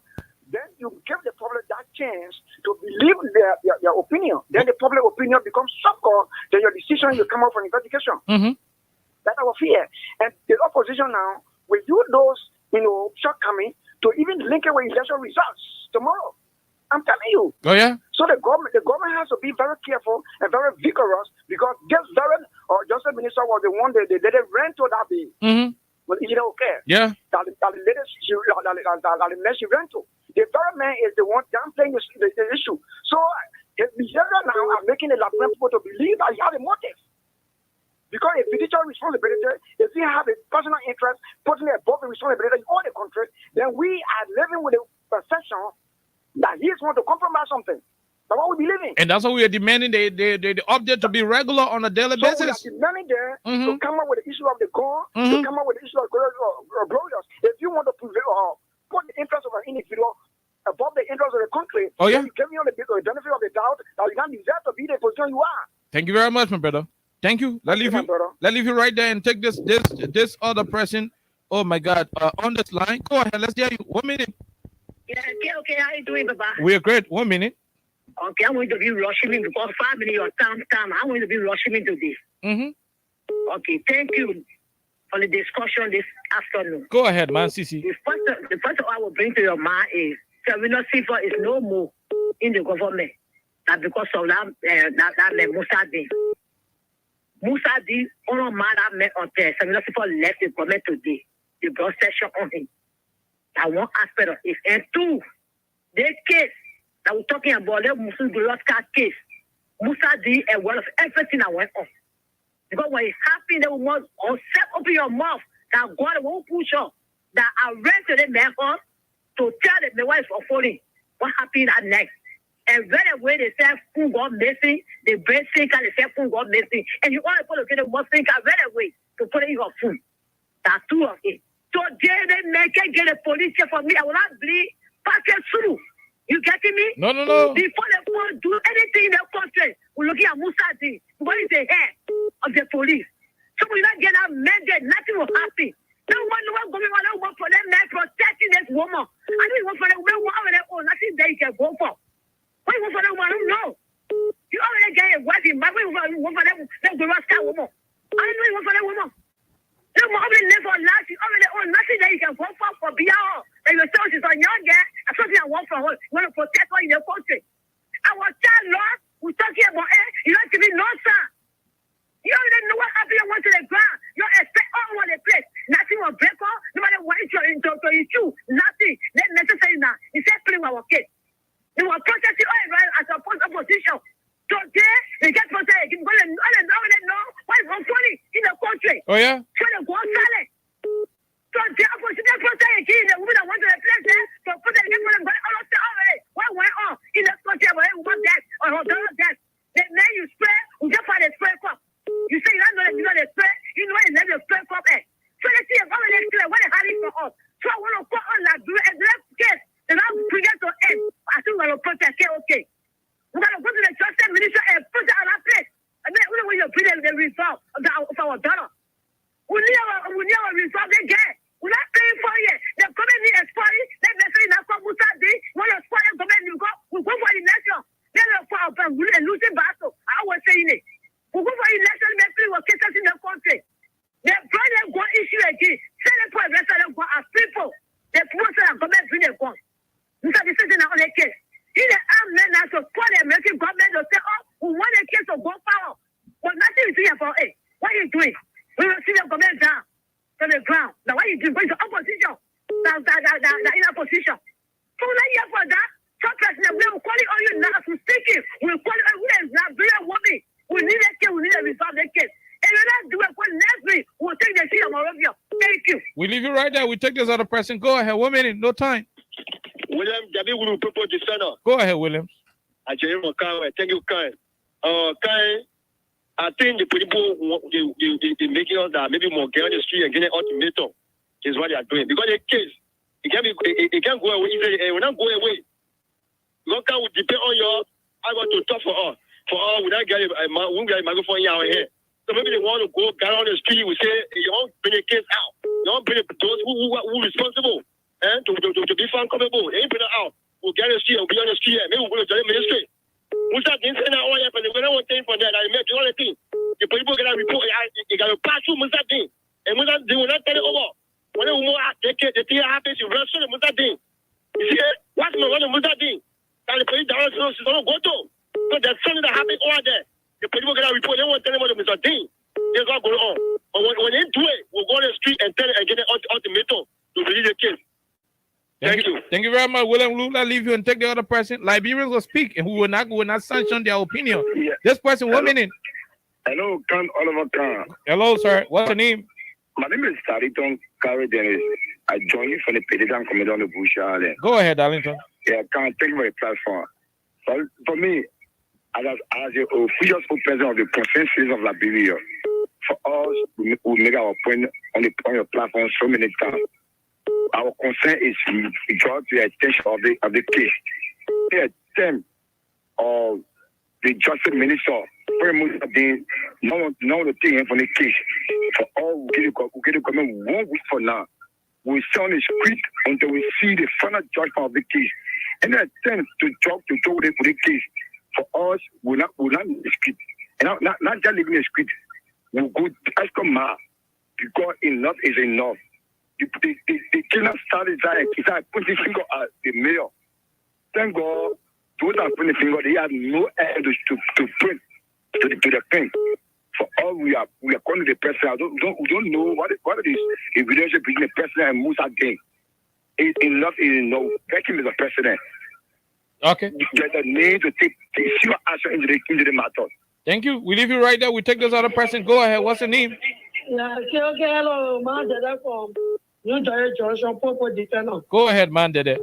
F: then you give the public that chance to believe their opinion. Then the public opinion becomes stronger than your decision you come up for investigation.
A: Mm-hmm.
F: That's our fear. And the opposition now will use those, shortcomings to even link it with election results tomorrow. I'm telling you.
A: Oh yeah.
F: So the government has to be very careful and very vigorous, because this very justice minister was the one that they ran to that day.
A: Mm-hmm.
F: Well, okay.
A: Yeah.
F: That the mess she ran to. The very man is the one downplaying the issue. So the behavior now are making the Liberian people to believe that he has a motive. Because a fiduciary responsibility, if we have a personal interest, putting it above the responsibility of the country, then we are living with the perception that he is going to compromise something. That's what we believe in.
A: And that's why we are demanding the update to be regular on a daily basis.
F: We are demanding there to come up with the issue of the gun, to come up with the issue of glorious. If you want to put the interest of an individual above the interest of the country, then you give me on the benefit of the doubt that you don't deserve to be the position you are.
A: Thank you very much, my brother. Thank you. Let's leave you right there and take this other person. Oh my God, on this line. Go ahead. Let's hear you. 1 minute.
G: Yeah, okay. How you doing, Baba?
A: We are great. 1 minute.
G: Okay, I'm going to be rushing in because 5 minutes your time. I'm going to be rushing into this.
A: Mm-hmm.
G: Okay, thank you for the discussion this afternoon.
A: Go ahead, man, Sisi.
G: The first I will bring to your mind is Savino Sifa is no more in the government. That because of that Musa Deen. Musa Deen, on man that met on there. Savino Sifa left the government today. The brought session on him. That one aspect of it. And two, the case that we're talking about, the Musa Goloska case, Musa Deen aware of everything that went on. Because when it happened, they will not open your mouth that God won't push up. That arrested the man to tell the wife of foreign what happened that night. And right away they said who got missing, the bread sinker, they said who got missing. And you want to get the more sinker right away to put it in your food. That's two of it. So they make it get a police check for me. I will not believe pass it through. You getting me?
A: No.
G: Before they want to do anything in the country, we're looking at Musadi. What is the head of the police? So we not get amended, nothing will happen. No one going on for them man protecting this woman. I don't want for them woman, nothing they can go for. What you want for them? I don't know. You already get a wife in my way, you want for them go rascal woman. I don't know you want for that woman. No more already live on life, you already own nothing that you can go for beyond. And your soul is on your girl, I thought you want for her. You want to protect her in your country. Our child law, we're talking about you have to be no son. You already know what happened went to the ground. You expect all over the place. Nothing will break off. No matter what it's into issue. Nothing. That's necessary now. He said, play with our kids. They were protecting all right as a opposition. So they get protected. They know what is wrong in the country.
A: Oh, yeah?
G: So they go silent. So the opposition protected the women that went to the place there. So protect them when they all already. What went on in the country? Where was that? Or that? The man you spray, we just find a spray cup. You say you don't know that you know the spray, you know it's never spray cup. So they see already clear what they had it for us. So I want to put on that and left case. They don't bring it to end. I think we're going to protect it, okay. We're going to go to the justice minister and put it on our place. And then when you bring the result of our daughter. We need our result again. We're not paying for it. They're coming in and spoiling. They're messing up for Musadi. When you're spoiling, we go for election. Then we're losing battle. I was saying it. We go for election, messing with cases in the country. They're bringing one issue again. Send them for election as people. They're forcing them to come and bring them gun. This is not on the case. In the armed men now to support the American government to say, we want a case of gun power. But nothing is doing for it. What are you doing? We will see the government down to the ground. Now what are you doing? Going to opposition. That in opposition. So we're not here for that. Some president, we will call it on you now to speak it. We will call it on you now. Bring a woman. We need a case. We need to resolve the case. And we're not doing it for next week. We'll take the shit of Morovia. Thank you.
A: We leave you right there. We take this other person. Go ahead. 1 minute. No time.
E: William, Gabi will propose the center.
A: Go ahead, Williams.
E: Thank you, Kai. Kai, I think the people they making us that maybe more get on the street and get an ultimatum is what they are doing. Because the case, it can't go away. It will not go away. Local will depend on your I want to talk for all. For all, we don't get a microphone in our head. So maybe they want to go down on the street. We say, you don't bring the case out. You don't bring those who are responsible and to be found culpable. They ain't bring it out. We'll get on the street and be on the street. Maybe we'll go to the ministry. Musa didn't say that all happened. We don't want to for that. I made the only thing. The people get a report. They got to pass through Musa Ding. And Musa Ding will not tell it over. When they will the thing happens, you run through the Musa Ding. You see, what's my one of Musa Ding? And the police down so she's going to go to. So there's something that happened over there. The people get a report. They won't tell them what Musa Ding. There's what going on. But when they do it, we'll go on the street and tell it and get an ultimatum to release the case. Thank you.
A: Thank you very much, William Lula. Leave you and take the other person. Liberians will speak and who will not sanction their opinion.
H: Yeah.
A: This person, 1 minute.
H: Hello, Khan Oliver Khan.
A: Hello, sir. What's your name?
H: My name is Tariton Kari Dennis. I join you from the Pelican Committee on the Bush Island.
A: Go ahead, Darlington.
H: Yeah, Khan, thank you for the platform. For me, as the official spokesperson of the consensus of Liberia, for us, we make our point on your platform so many times. Our concern is draw to the attention of the case. The attempt of the justice minister, very much the thing from the case. For all, we get the government 1 week for now. We stay on the street until we see the final judgment of the case. Any attempt to talk with the case, for us, we're not in the street. And not just living in the street. We'll go ask Ma, because enough is enough. The killer started is putting finger at the mayor. Thank God, those are putting finger, they have no end to print to the pen. For all we are calling the president. We don't know what it is. The relationship between the president and Musa Ding. Enough is enough. Let him as a president.
A: Okay.
H: There's a need to take serious action into the matter.
A: Thank you. We leave you right there. We take this other person. Go ahead. What's your name?
I: Yeah, hello,
G: You don't Joshua Popo Ditano.
A: Go ahead, man, Dede.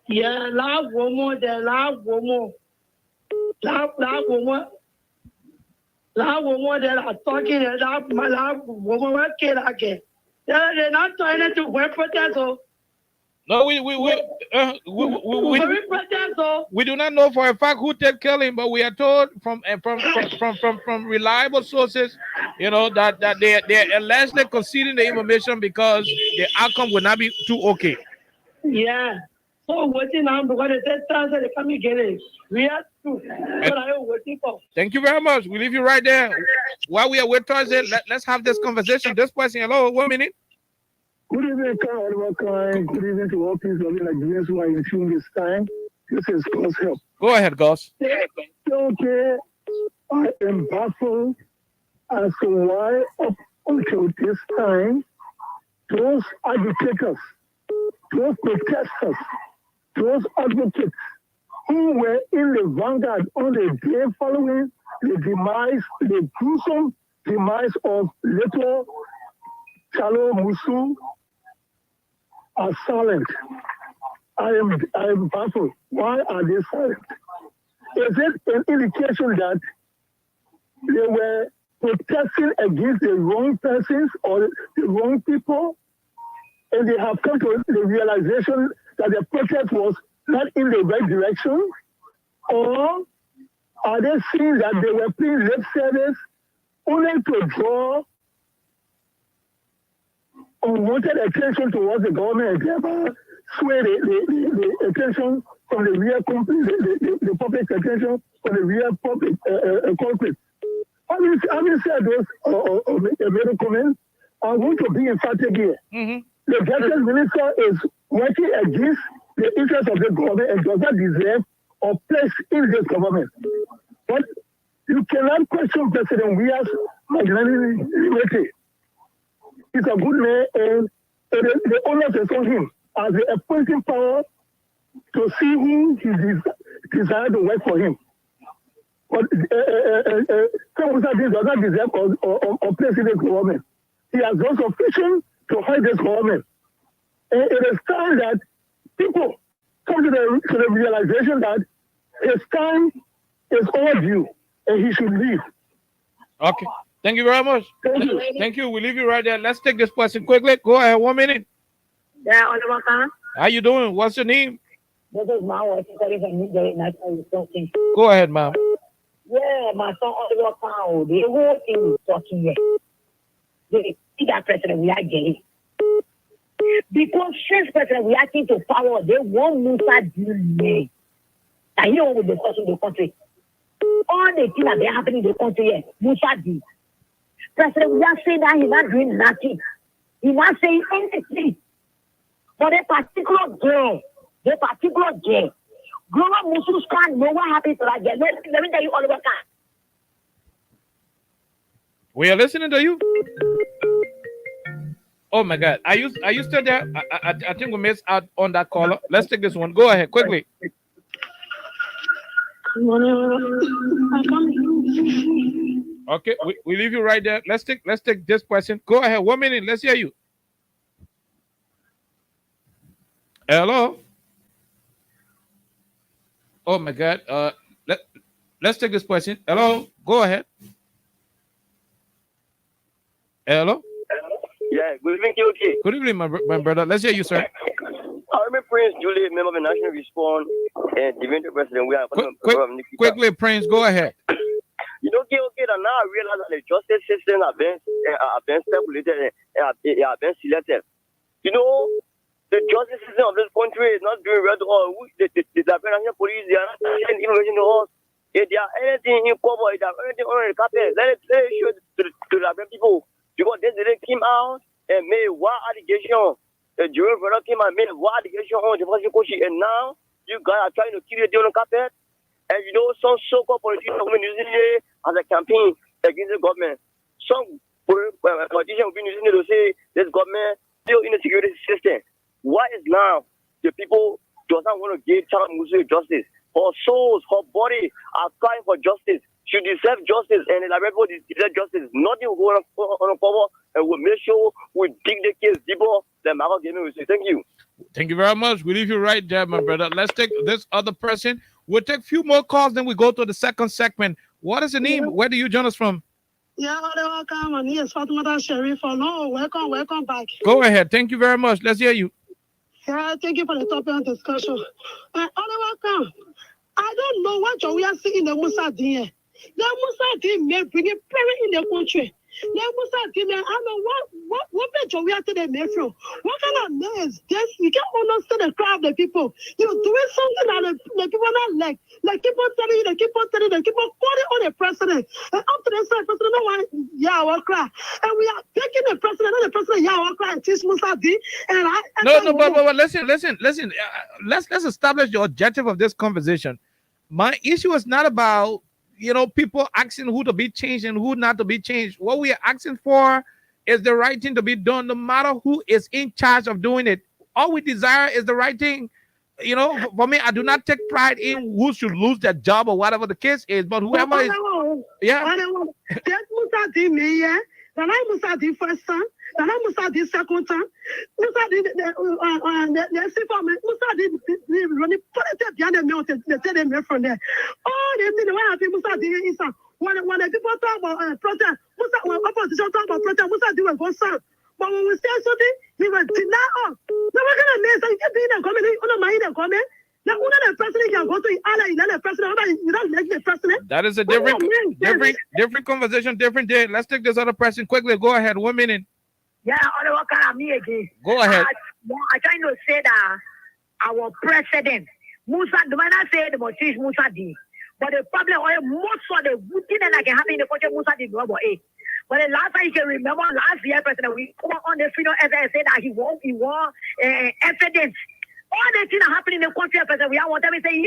G: Yeah, love woman, the love woman. Love woman. Love woman, they are talking and love woman, what can I get? They're not trying to wear potato.
A: No, we do not know for a fact who did kill him, but we are told from reliable sources, you know, that they're allegedly conceding the information because the outcome will not be too okay.
G: Yeah. So waiting now because the test answer they come get it. We have to. What are you waiting for?
A: Thank you very much. We leave you right there. While we are with Thursday, let's have this conversation. This person, hello, 1 minute.
I: Good evening, Kyle. Good evening to all people loving Nigerians who are in tune this time. This is God's help.
A: Go ahead, Gus.
I: Okay, I am baffled as to why up until this time, those agitators, those protesters, those advocates who were in the vanguard on the day following the gruesome demise of little Chalo Musu are silent. I am baffled. Why are they silent? Is it an indication that they were protesting against the wrong persons or the wrong people, and they have come to the realization that the protest was not in the right direction? Or are they seeing that they were paying lip service only to draw unwanted attention towards the government and thereby sway the attention from the real company, the public attention from the real public culprit? Having said this, made a comment, I want to be emphatic here.
A: Mm-hmm.
I: The justice minister is working against the interests of the government and does not deserve or place in this government. But you cannot question President Wia's magnanimity. He's a good man, and the onus is on him as the appointing power to see who he desires to work for him. But Musa does not deserve or place in this government. He has no sufficient to hold this government. And it is time that people come to the realization that his time is overdue and he should leave.
A: Okay. Thank you very much.
G: Thank
A: you. We leave you right there. Let's take this question quickly. Go ahead. 1 minute.
G: Yeah, Oliver Khan.
A: How you doing? What's your name?
G: This is my wife.
A: Go ahead, ma'am.
G: Yeah, my son Oliver Khan. The whole thing is talking here. The that president we are getting. Because since president we are taking to power, they want Musa delay. And you know what we're discussing in the country. All the things that are happening in the country here, Musa did. President we are saying that he's not doing nothing. He's not saying anything. But a particular girl, Global Muslims can't know what happened to that girl. Let me tell you all about that.
A: We are listening to you. Oh my God. Are you still there? I think we missed out on that caller. Let's take this one. Go ahead, quickly. Okay, we leave you right there. Let's take this question. Go ahead. 1 minute. Let's hear you. Hello. Oh my God. Let's take this question. Hello. Go ahead. Hello.
J: Yeah. Good evening, KOK.
A: Good evening, my brother. Let's hear you, sir.
J: I remember Prince Juliet, member of the National Response and Divinity President. We are
A: quickly, Prince. Go ahead.
J: You know, KOK, and now I realize that the justice system have been speculated and have been selected. You know, the justice system of this country is not doing well at all. The National Police, they are not sharing information to us. If there are anything in cover, if there are anything on the carpet, let it show to the people. Because they came out and made one allegation. The jury brother came and made one allegation on the first coach, and now you guys are trying to keep it on the carpet. And you know, some so-called politicians have been using it as a campaign against the government. Some politicians have been using it to say this government still in the security system. Why is now the people do not want to give Chalo Musu justice? Her souls, her body are crying for justice. She deserves justice, and the people deserve justice. Nothing will go on cover and we'll make sure we dig the case deeper than Marco gave me. Thank you.
A: Thank you very much. We leave you right there, my brother. Let's take this other person. We'll take a few more calls, then we go to the second segment. What is the name? Where do you join us from?
K: Yeah, welcome. And yes, Fatima Sherry for no. Welcome back.
A: Go ahead. Thank you very much. Let's hear you.
K: Yeah, thank you for the topic and discussion. Welcome. I don't know what we are seeing in the Musa Dien. The Musa Dien may bring a parent in the country. The Musa Dien, I don't know what we are to the metro. What kind of mess? Yes, you can't understand the crowd of the people. You're doing something that the people not like. They keep on telling you, they keep on calling on the president. And up to the side, president, no one, yeah, we'll cry. And we are taking the president, yeah, we'll cry, and teach Musa Dien.
A: But listen. Let's establish the objective of this conversation. My issue is not about people asking who to be changed and who not to be changed. What we are asking for is the right thing to be done, no matter who is in charge of doing it. All we desire is the right thing. For me, I do not take pride in who should lose their job or whatever the case is, but whoever is, yeah.
K: That's Musa Dien, yeah. Then I Musa Dien first son. Then I Musa Dien second son. Musa Dien, the Musa Dien running politics behind the mountain. They tell them from there. Oh, they think the way I think Musa Dien is when the people talk about protest, when opposition talk about protest, Musa Dien will go son. But when we say something, he will deny us. Now we're gonna miss. You can't be in the comment. You don't mind the comment. Now, the president can go to Allah, the president. You don't like the president.
A: That is a different conversation, different day. Let's take this other person quickly. Go ahead. 1 minute.
G: Yeah, what kind of me again?
A: Go ahead.
G: I'm trying to say that our president, Musa, the man I say the most is Musa Dien. But the problem, most of the good thing that can happen in the country, Musa Dien, but the last time you can remember, last year, President, we come on the freedom and say that he won evidence. All the things that happen in the country, President, we want them to say, he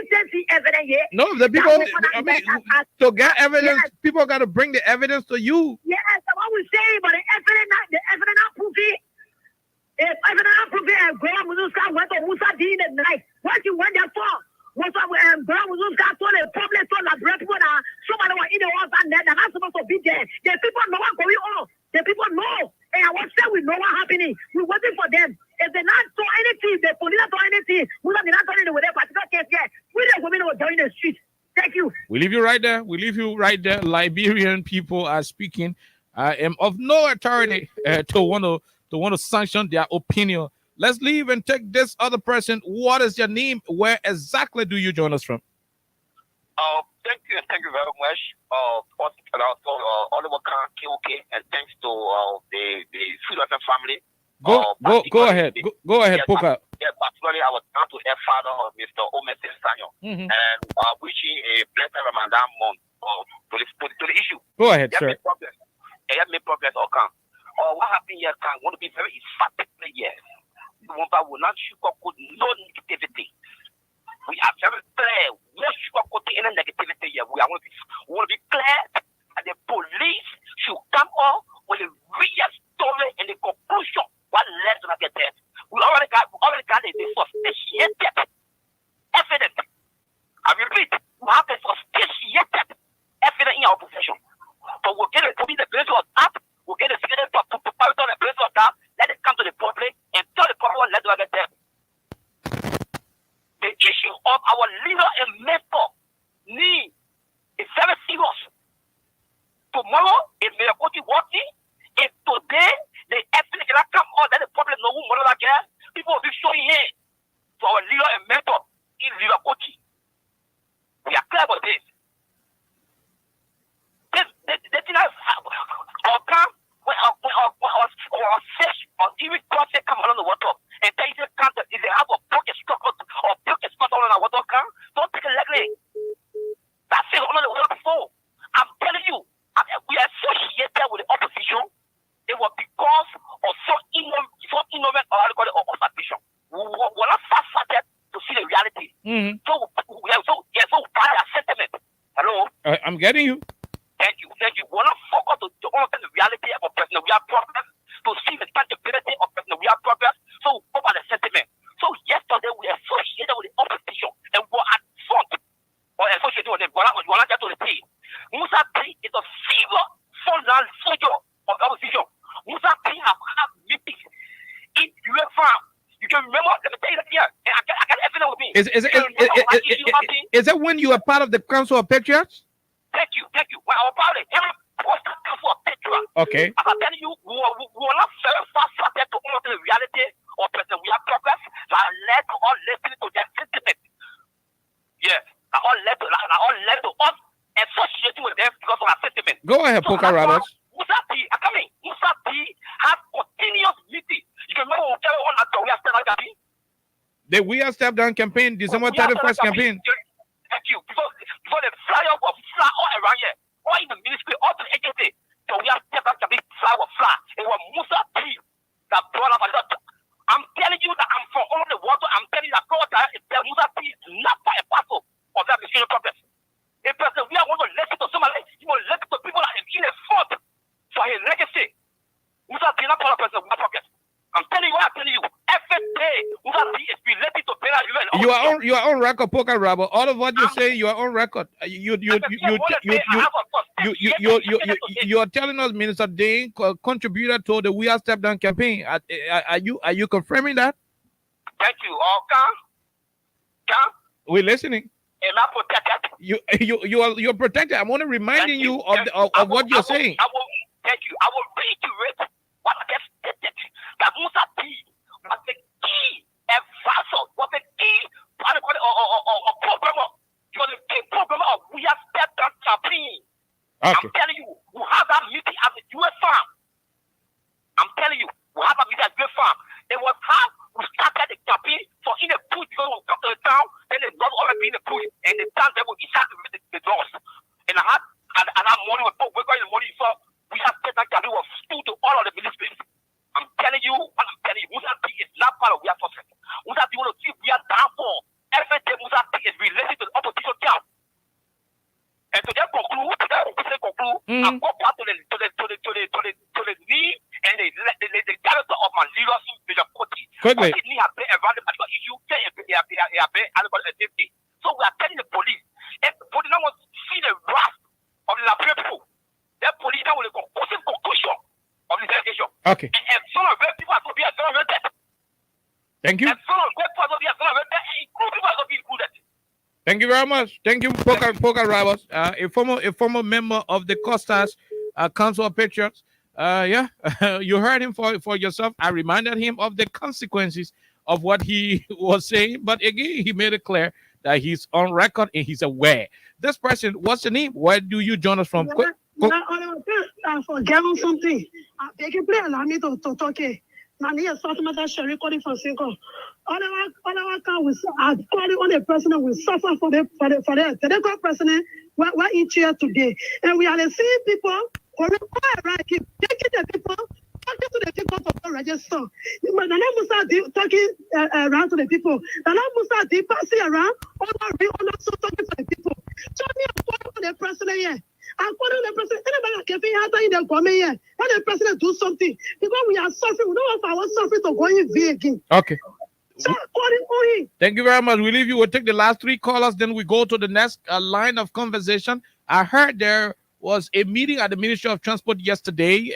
G: says the evidence here.
A: No, the people, to get evidence, people got to bring the evidence to you.
G: Yes, that's what we say, but the evidence not prove it. If evidence not prove it, and Graham Muzuka went to Musa Dien at night. What you went there for? What's up? Graham Muzuka told the public, told the people that somebody was in the house and they're not supposed to be there. The people know what's going on. The people know. And I was saying we know what's happening. We're waiting for them. If they not do anything, the police not do anything, we're not doing it with their particular case yet. We the women were doing the street. Thank you.
A: We leave you right there. Liberian people are speaking. I am of no authority to want to sanction their opinion. Let's leave and take this other person. What is your name? Where exactly do you join us from?
L: Thank you very much. First, Oliver Khan, KOK, and thanks to the Freedom family.
A: Go ahead. Go ahead, Poka.
L: Particularly our down-to-earth father, Mr. Omesin Sanyo, and wishing a blessed Ramadan month to the issue.
A: Go ahead, sir.
L: It has made progress, what happened here can want to be very emphatic here. Will not sugarcoat no negativity. We are very clear. No sugarcoating any negativity here. We want to be clear that the police should come up with a real story and the conclusion. What led to get there? We already got the substantiated evidence. I repeat, we have the substantiated evidence in our possession. But we'll get it to be the place of that. We'll get the secret to the place of that. Let it come to the public and tell the public what led to get there. The issue of our leader and mentor need is very serious. Tomorrow, it may go to working. If today the evidence cannot come out, let the public know who mother again. People will be showing here to our leader and mentor in Leader Kochi. We are clear about this. The thing is, when our fish or even process come along the water and they say cancer is they have a broken structure or broken structure on our water can, don't take it lightly. That's it on the water before. I'm telling you, we are associated with the opposition. It was because of so ignorant or observation. We're not fast-sighted to see the reality. So by our sentiment. Hello?
A: I'm getting you.
L: Thank you. We're not focused to understand the reality of a person. We have problems to see the tangibility of a person. We have problems. So over the sentiment. So yesterday we associated with the opposition and we were at front or associated with them. We're not just to the team. Musa Dien is a fever frontline soldier of the opposition. Musa P have meetings in UA farm. You can remember, let me tell you that here. And I got evidence with me.
A: Is that when you were part of the Council of Patriots?
L: Thank you. Well, I was part of the Council of Patriots.
A: Okay.
L: I'm telling you, we were not very fast-footed to understand the reality of President William Progress. So I led to all listening to their sentiment. Yes. I all led to us associating with them because of our sentiment.
A: Go ahead, Poker Roberts.
L: Musa P has continuous meeting. You can remember on that we are still campaign.
A: The We Are Step Down campaign, December 31st campaign.
L: Thank you. Before the flyer was fly all around here, all in the ministry, all to the agency. So we are Step Down campaign fly was fly. It was Musa P that brought up a lot. I'm telling you that I'm from all the water. I'm telling you that God is there. Musa P is not by a parcel of that machine progress. A person we are going to listen to somebody, you will listen to people that are in a fault for his legacy. Musa P not part of President William Progress. I'm telling you what I'm telling you. Every day, Musa P is related to Bella UN.
A: You are on record, Poker Robert. All of what you say, you are on record. You are telling us Minister Dane contributed to the We Are Step Down campaign. Are you confirming that?
L: Thank you.
A: We're listening.
L: Am I protected?
A: You're protected. I'm only reminding you of what you're saying.
L: Thank you. I will reiterate what I just stated. That Musa P was the key advisor, was the key programmer. He was the key programmer of We Are Step Down campaign.
A: Okay.
L: I'm telling you, we have that meeting at the US farm. I'm telling you, we have a meeting at the US farm. It was how we started the campaign for in a push because we come to the town, then it's not already in a push, and the town they will decide to make the doors. And I had money with we're going to money for we have said that campaign was stood to all of the ministries. I'm telling you, Musa P is not part of We Are Success. Musa P want to see we are down for. Every day Musa P is related to the opposition camp. And to conclude, I'm going back to the need and the character of my leaders in the Koti.
A: Quickly.
L: He has been a valid issue. So we are telling the police, if the police now want to see the wrath of the Liberia people, the police now will go conclusion of the investigation.
A: Okay.
L: And some of the people are going to be exonerated.
A: Thank you.
L: And some of the people are going to be exonerated, and people are going to be included.
A: Thank you very much. Thank you, Poker Roberts, a former member of the Costas Council of Patriots. You heard him for yourself. I reminded him of the consequences of what he was saying, but again, he made it clear that he's on record and he's aware. This person, what's the name? Where do you join us from?
K: For Gavin something. They can play allow me to talk. Nani is talking about that recording from Cinco. All our can was calling on the president will suffer for the political president. We're each here today, and we are the same people who require right keep taking the people. Talking to the people for register. Nana Musa talking around to the people. Nana Musa passing around. Also talking to the people. So me according to the president here. According to the president, anybody can be out in the government here. Let the president do something because we are suffering. We don't want our suffering to go in vain again.
A: Okay.
K: So according to him.
A: Thank you very much. We leave you. We'll take the last three callers, then we go to the next line of conversation. I heard there was a meeting at the Ministry of Transport yesterday,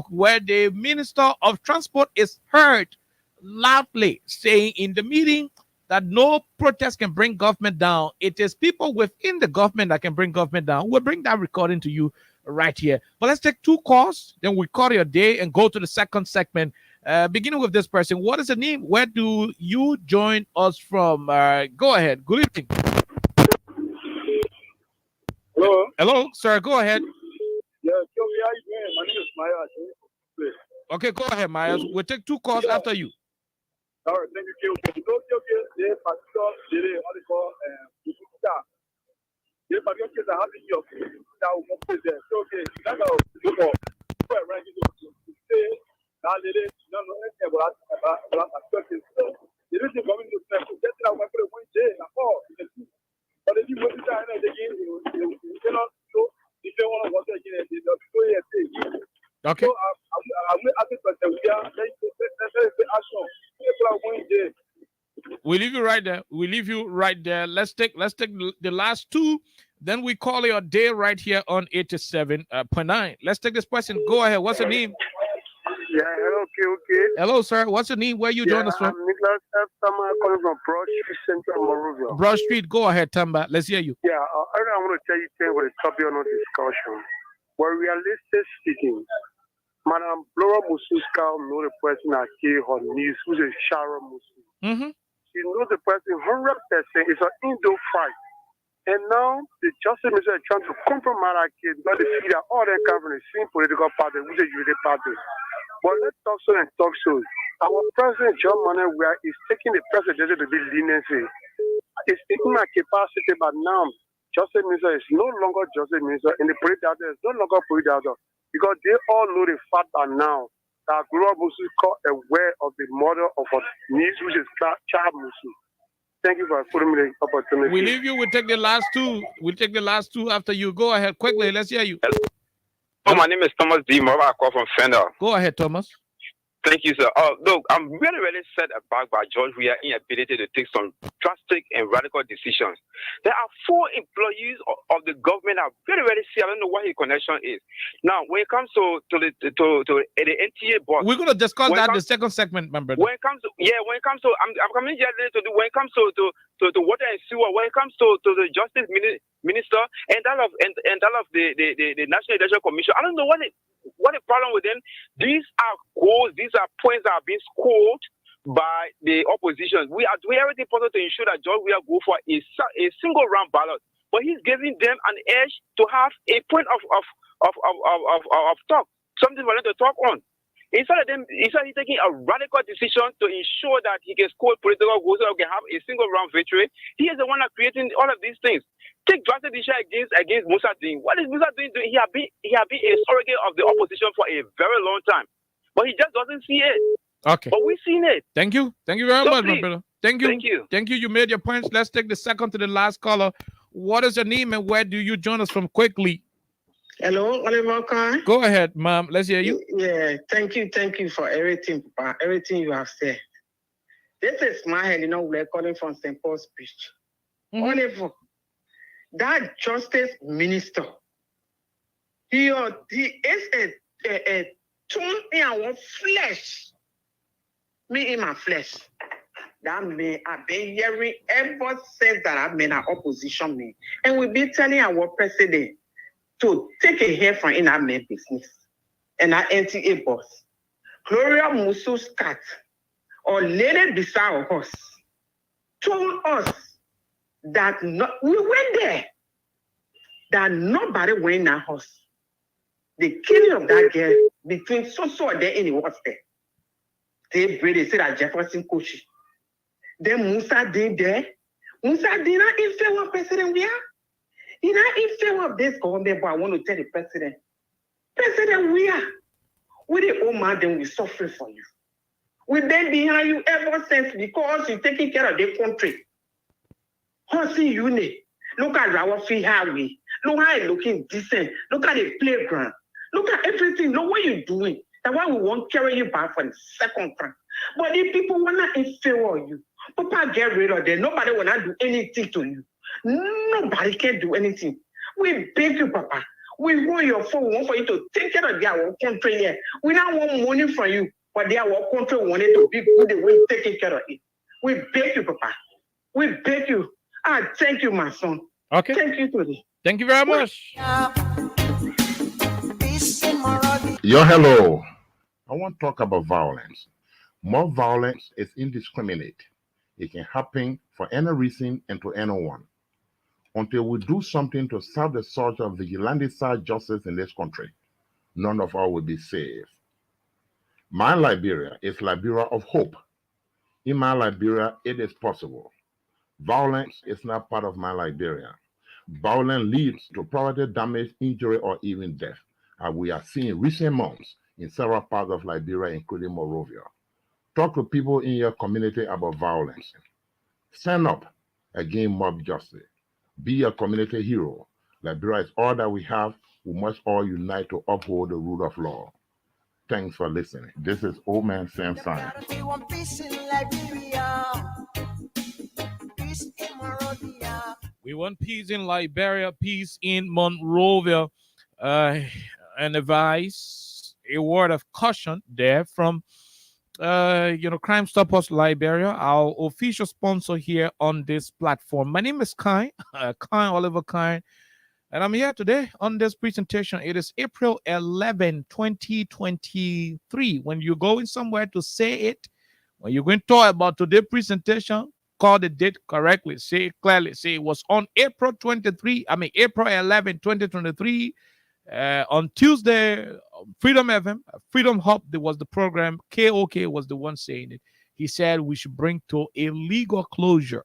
A: where the Minister of Transport is heard loudly saying in the meeting that no protest can bring government down. It is people within the government that can bring government down. We'll bring that recording to you right here. But let's take two calls, then we call it a day and go to the second segment. Beginning with this person, what is the name? Where do you join us from? Go ahead. Good evening.
M: Hello.
A: Hello, sir. Go ahead.
M: Yeah, how you doing? My name is Maya.
A: Okay, go ahead, Maya. We'll take two calls after you.
M: All right, thank you. The particular today, what they call the particular case I have in your that will go there. So okay, that's how you go. Right, you say that lady, no, about the reason coming to say that I went for one day and all. But if you want to die again, you cannot know if you want to watch again.
A: Okay.
M: So I'm asking for the we are action.
A: We leave you right there. Let's take the last two. Then we call it a day right here on 87.9. Let's take this question. Go ahead. What's the name?
N: Yeah, okay.
A: Hello, sir. What's your name? Where you joining us from?
N: I'm Nicholas F. Tama calling from Broad Street, Central Monrovia.
A: Broad Street. Go ahead, Tamba. Let's hear you.
N: Yeah, I want to tell you things with a topic on discussion. But realistic speaking, Madam Laura Mususka knows the person that killed her niece, who's a Sharon Musu.
A: Mm-hmm.
N: She knows the person 100%. It's an Indo fight. And now the justice minister is trying to compromise that case because they feel that all them come from the same political party, which is Unity Party. But let's talk so and talk so. Our president, John Manuel, is taking the presidency to be leniency. It's taking my capacity, but now justice minister is no longer justice minister, and the political is no longer political because they all know the fact that now that Gloria Musu is aware of the murder of her niece, which is Child Musu. Thank you for putting me the opportunity.
A: We leave you. We'll take the last two. We'll take the last two after you. Go ahead quickly. Let's hear you.
O: Oh, my name is Thomas D. Mora. I call from Fender.
A: Go ahead, Thomas.
O: Thank you, sir. Look, I'm really, really set aback by George Weah's inability to take some drastic and radical decisions. There are 4 employees of the government that are very, very sick. I don't know what his connection is. Now, when it comes to the NTA boss,
A: we're going to discuss that in the second segment, my brother.
O: When it comes to I'm coming here to do when it comes to water and sewer, when it comes to the justice minister and that of the National Election Commission, I don't know what the problem with them. These are goals, these are points that are being scored by the opposition. We are doing everything possible to ensure that George Weah go for a single round ballot, but he's giving them an edge to have a point of talk, something for them to talk on. Instead he's taking a radical decision to ensure that he can score political goals so he can have a single round victory. He is the one that creating all of these things. Take drastic decision against Musa Din. What is Musa Din doing? He has been a surrogate of the opposition for a very long time, but he just doesn't see it.
A: Okay.
O: But we've seen it.
A: Thank you. Thank you very much, my brother. Thank you.
O: Thank you.
A: Thank you. You made your points. Let's take the second to the last caller. What is your name and where do you join us from quickly?
P: Hello, Oliver Khan.
A: Go ahead, ma'am. Let's hear you.
P: Yeah, thank you for everything, Papa, everything you have said. This is my head, we're calling from St. Paul's Beach. Oliver, that justice minister, he is a tune in our flesh. Me in my flesh. That means I've been hearing ever since that I've been an opposition man. And we've been telling our president to take a hair from in our main business and our NTA boss. Gloria Musu's cat or lady beside us told us that we went there, that nobody went in our house. The killing of that girl between so there in the what's there. They said that Jefferson Koshi. Then Musa did there. Musa did not in favor of President Weah. He not in favor of this government, but I want to tell the president, President Weah, we the old man, then we suffering for you. We've been behind you ever since because you're taking care of the country. Horsey unit. Look at our free highway. Look how it's looking decent. Look at the playground. Look at everything. Look what you're doing. That's why we won't carry you back for the second time. But if people want to in favor of you, Papa, get rid of them. Nobody will not do anything to you. Nobody can do anything. We beg you, Papa. We want your phone. We want for you to take care of our country here. We don't want money from you, but our country wanted to be good the way you're taking care of it. We beg you, Papa. We beg you. Thank you, my son.
A: Okay.
P: Thank you, Tony.
A: Thank you very much.
B: Hello. I want to talk about violence. More violence is indiscriminate. It can happen for any reason and to anyone. Until we do something to stop the surge of vigilante-style justice in this country, none of us will be safe. My Liberia is Liberia of hope. In my Liberia, it is possible. Violence is not part of my Liberia. Violence leads to property damage, injury, or even death, as we are seeing in recent months in several parts of Liberia, including Monrovia. Talk to people in your community about violence. Stand up against mob justice. Be a community hero. Liberia is all that we have. We must all unite to uphold the rule of law. Thanks for listening. This is Old Man Sam Simon.
C: We want peace in Liberia. Peace in Monrovia.
A: We want peace in Liberia, peace in Monrovia. And advice a word of caution there from Crime Stoppers Liberia, our official sponsor here on this platform. My name is Kai, Kai Oliver Kai, and I'm here today on this presentation. It is April 11, 2023. When you're going somewhere to say it, when you're going to talk about today's presentation, call the date correctly. Say it clearly. Say it was on April 11, 2023. On Tuesday, Freedom FM, Freedom Hub, there was the program. KOK was the one saying it. He said we should bring to a legal closure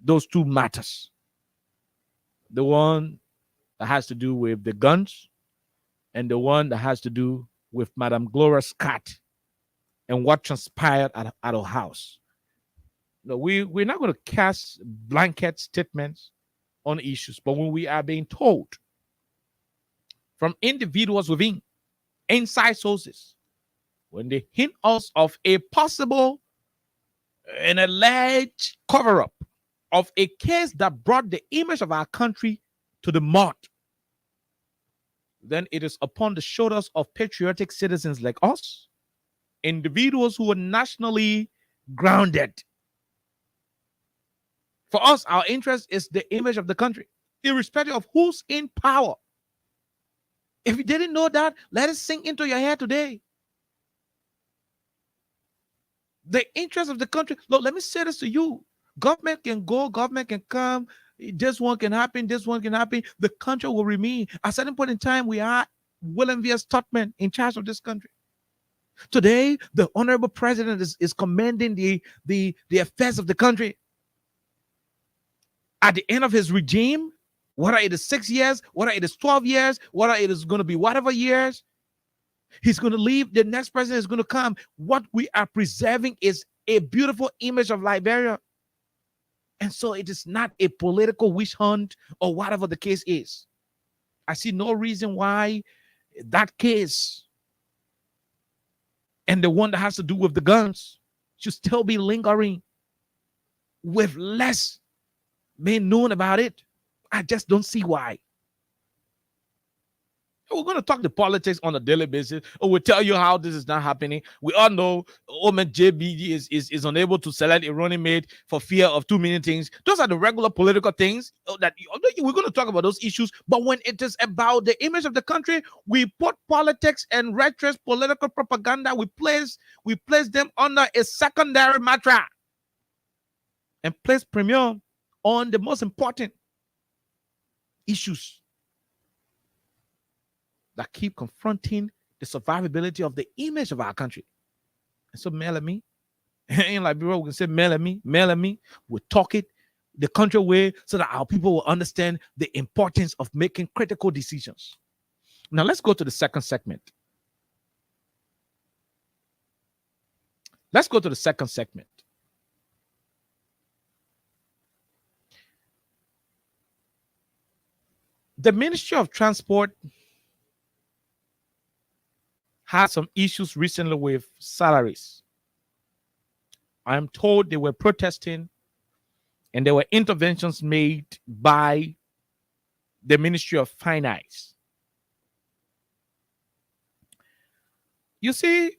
A: those two matters. The one that has to do with the guns and the one that has to do with Madame Gloria Scott and what transpired at her house. No, we're not going to cast blanket statements on issues, but when we are being told from individuals within, inside sources, when they hint us of a possible and alleged cover-up of a case that brought the image of our country to the mud, then it is upon the shoulders of patriotic citizens like us, individuals who are nationally grounded. For us, our interest is the image of the country, irrespective of who's in power. If you didn't know that, let it sink into your head today. The interest of the country. Look, let me say this to you. Government can go, government can come. This one can happen, this one can happen. The country will remain. At a certain point in time, we are William V. S. Tubman in charge of this country. Today, the honorable president is commanding the affairs of the country. At the end of his regime, whether it is 6 years, whether it is 12 years, whether it is going to be whatever years, he's going to leave. The next president is going to come. What we are preserving is a beautiful image of Liberia. And so it is not a political witch hunt or whatever the case is. I see no reason why that case and the one that has to do with the guns should still be lingering with less being known about it. I just don't see why. We're going to talk the politics on a daily basis, or we'll tell you how this is not happening. We all know Omen JB is unable to select a running mate for fear of too many things. Those are the regular political things that we're going to talk about those issues. But when it is about the image of the country, we put politics and reckless political propaganda. We place them under a secondary matter and place premium on the most important issues that keep confronting the survivability of the image of our country. And so Melanie, in Liberia, we can say Melanie, we'll talk it the country way so that our people will understand the importance of making critical decisions. Now let's go to the second segment. The Ministry of Transport had some issues recently with salaries. I am told they were protesting and there were interventions made by the Ministry of Finance. You see,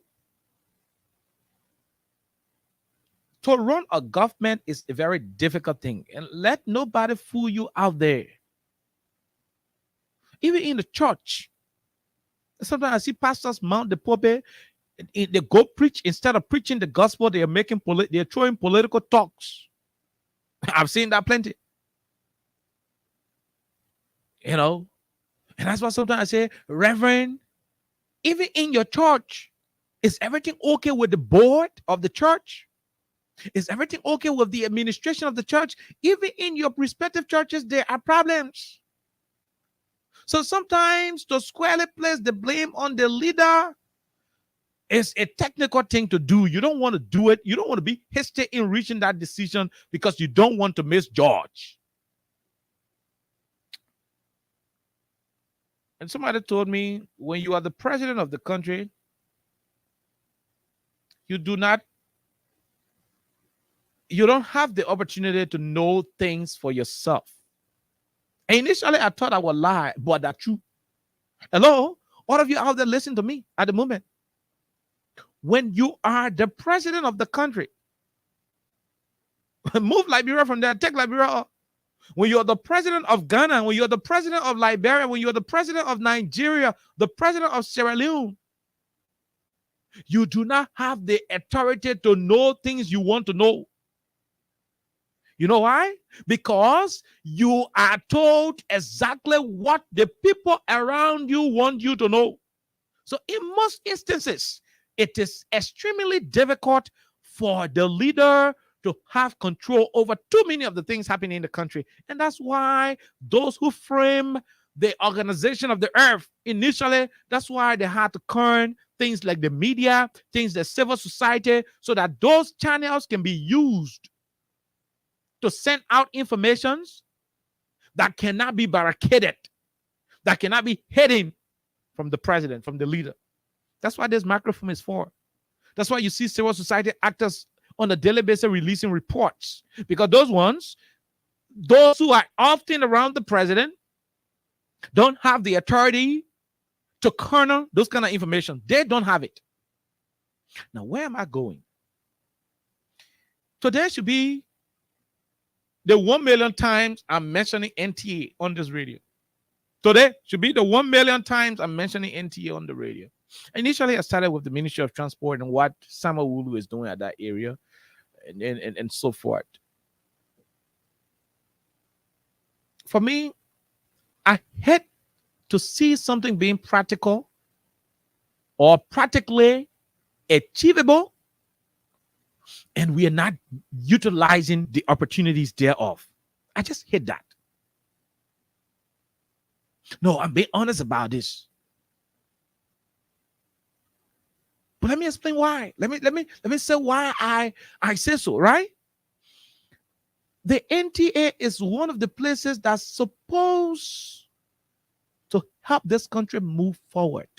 A: to run a government is a very difficult thing, and let nobody fool you out there. Even in the church, sometimes I see pastors mount the pulpit, they go preach. Instead of preaching the gospel, they are they're throwing political talks. I've seen that plenty. And that's why sometimes I say, Reverend, even in your church, is everything okay with the board of the church? Is everything okay with the administration of the church? Even in your respective churches, there are problems. So sometimes to squarely place the blame on the leader is a technical thing to do. You don't want to do it. You don't want to be hasty in reaching that decision because you don't want to misjudge. And somebody told me, when you are the president of the country, you don't have the opportunity to know things for yourself. And initially, I thought I would lie, but that's true. Hello? All of you out there listen to me at the moment. When you are the president of the country, move Liberia from there, take Liberia up. When you're the president of Ghana, when you're the president of Liberia, when you're the president of Nigeria, the president of Sierra Leone, you do not have the authority to know things you want to know. You know why? Because you are told exactly what the people around you want you to know. So in most instances, it is extremely difficult for the leader to have control over too many of the things happening in the country. And that's why those who frame the organization of the earth initially, that's why they had to turn things like the media, things like civil society, so that those channels can be used to send out informations that cannot be barricaded, that cannot be hidden from the president, from the leader. That's what this microphone is for. That's why you see civil society actors on a daily basis releasing reports, because those who are often around the president, don't have the authority to corner those kind of information. They don't have it. Now, where am I going? Today should be the 1 million times I'm mentioning NTA on this radio. Today should be the 1 million times I'm mentioning NTA on the radio. Initially, I started with the Ministry of Transport and what Samuel Wulu is doing at that area and so forth. For me, I hate to see something being practical or practically achievable, and we are not utilizing the opportunities thereof. I just hate that. No, I'm being honest about this. But let me explain why. Let me say why I say so, right? The NTA is one of the places that's supposed to help this country move forward.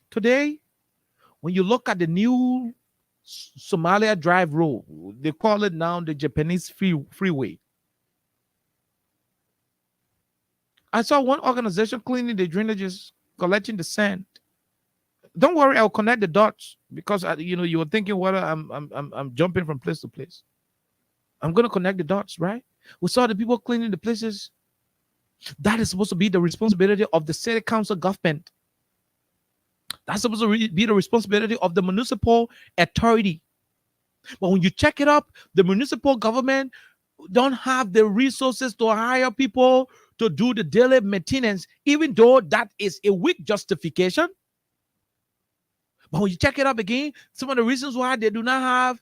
A: Today, when you look at the new Somalia Drive Road, they call it now the Japanese freeway. I saw one organization cleaning the drainages, collecting the sand. Don't worry, I'll connect the dots, because you were thinking whether I'm jumping from place to place. I'm going to connect the dots, right? We saw the people cleaning the places. That is supposed to be the responsibility of the city council government. That's supposed to be the responsibility of the municipal authority. But when you check it up, the municipal government don't have the resources to hire people to do the daily maintenance, even though that is a weak justification. But when you check it up again, some of the reasons why they do not have,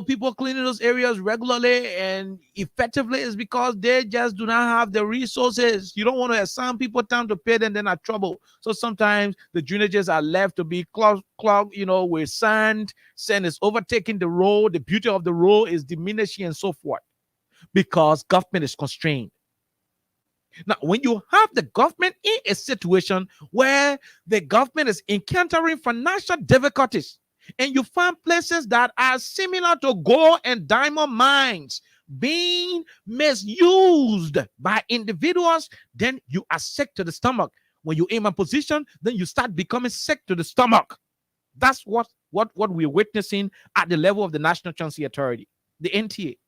A: people cleaning those areas regularly and effectively is because they just do not have the resources. You don't want to assign people time to pay them, they're not trouble. So sometimes the drainages are left to be clogged, with sand. Sand is overtaking the road. The beauty of the road is diminishing and so forth, because government is constrained. Now, when you have the government in a situation where the government is encountering financial difficulties, and you find places that are similar to gold and diamond mines being misused by individuals, then you are sick to the stomach. When you're in a position, then you start becoming sick to the stomach. That's what we're witnessing at the level of the National Transit Authority, the NTA.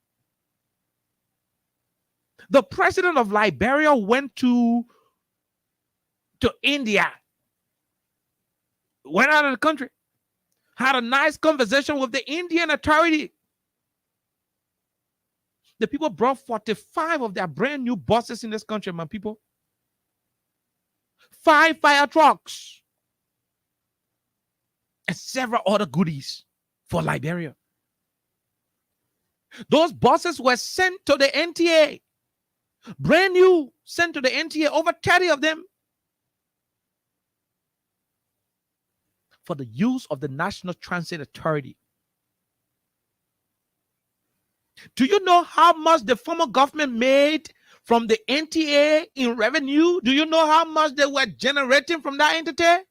A: The president of Liberia went to India, went out of the country, had a nice conversation with the Indian authority. The people brought 45 of their brand new buses in this country, my people. 5 fire trucks and several other goodies for Liberia. Those buses were sent to the NTA. Brand new, sent to the NTA, over 30 of them, for the use of the National Transit Authority. Do you know how much the former government made from the NTA in revenue? Do you know how much they were generating from that entity?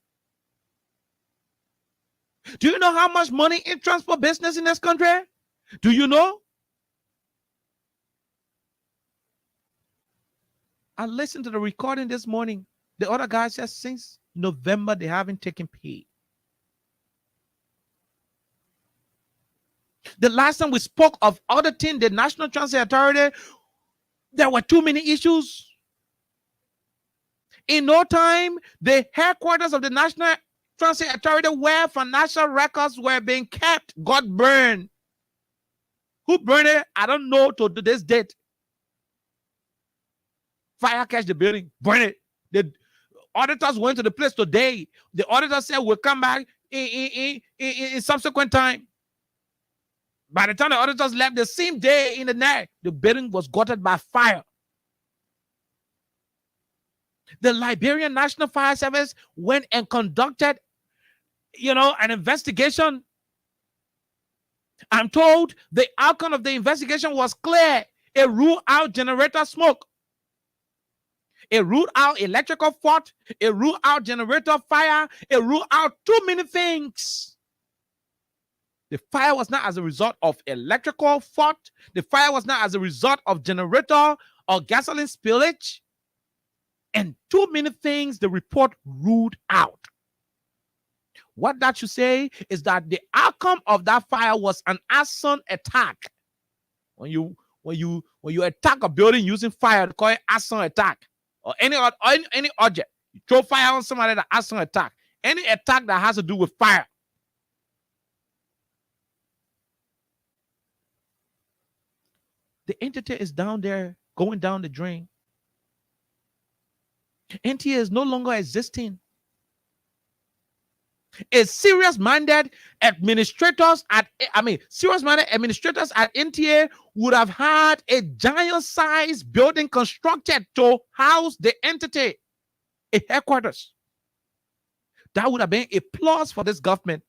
A: Do you know how much money in transport business in this country? Do you know? I listened to the recording this morning. The other guy says since November they haven't taken pay. The last time we spoke of auditing the National Transit Authority, there were too many issues. In no time, the headquarters of the National Transit Authority, where financial records were being kept, got burned. Who burned it? I don't know to this date. Fire catch the building, burn it. The auditors went to the place today. The auditor said we'll come back in subsequent time. By the time the auditors left the same day in the night, the building was gutted by fire. The Liberian National Fire Service went and conducted, an investigation. I'm told the outcome of the investigation was clear. It ruled out generator smoke. It ruled out electrical fault. It ruled out generator fire. It ruled out too many things. The fire was not as a result of electrical fault. The fire was not as a result of generator or gasoline spillage. And too many things the report ruled out. What that should say is that the outcome of that fire was an arson attack. When you attack a building using fire, they call it arson attack. Or any object, you throw fire on somebody, that arson attack. Any attack that has to do with fire. The entity is down there going down the drain. NTA is no longer existing. Serious-minded administrators at NTA would have had a giant-sized building constructed to house the entity, a headquarters. That would have been a plus for this government,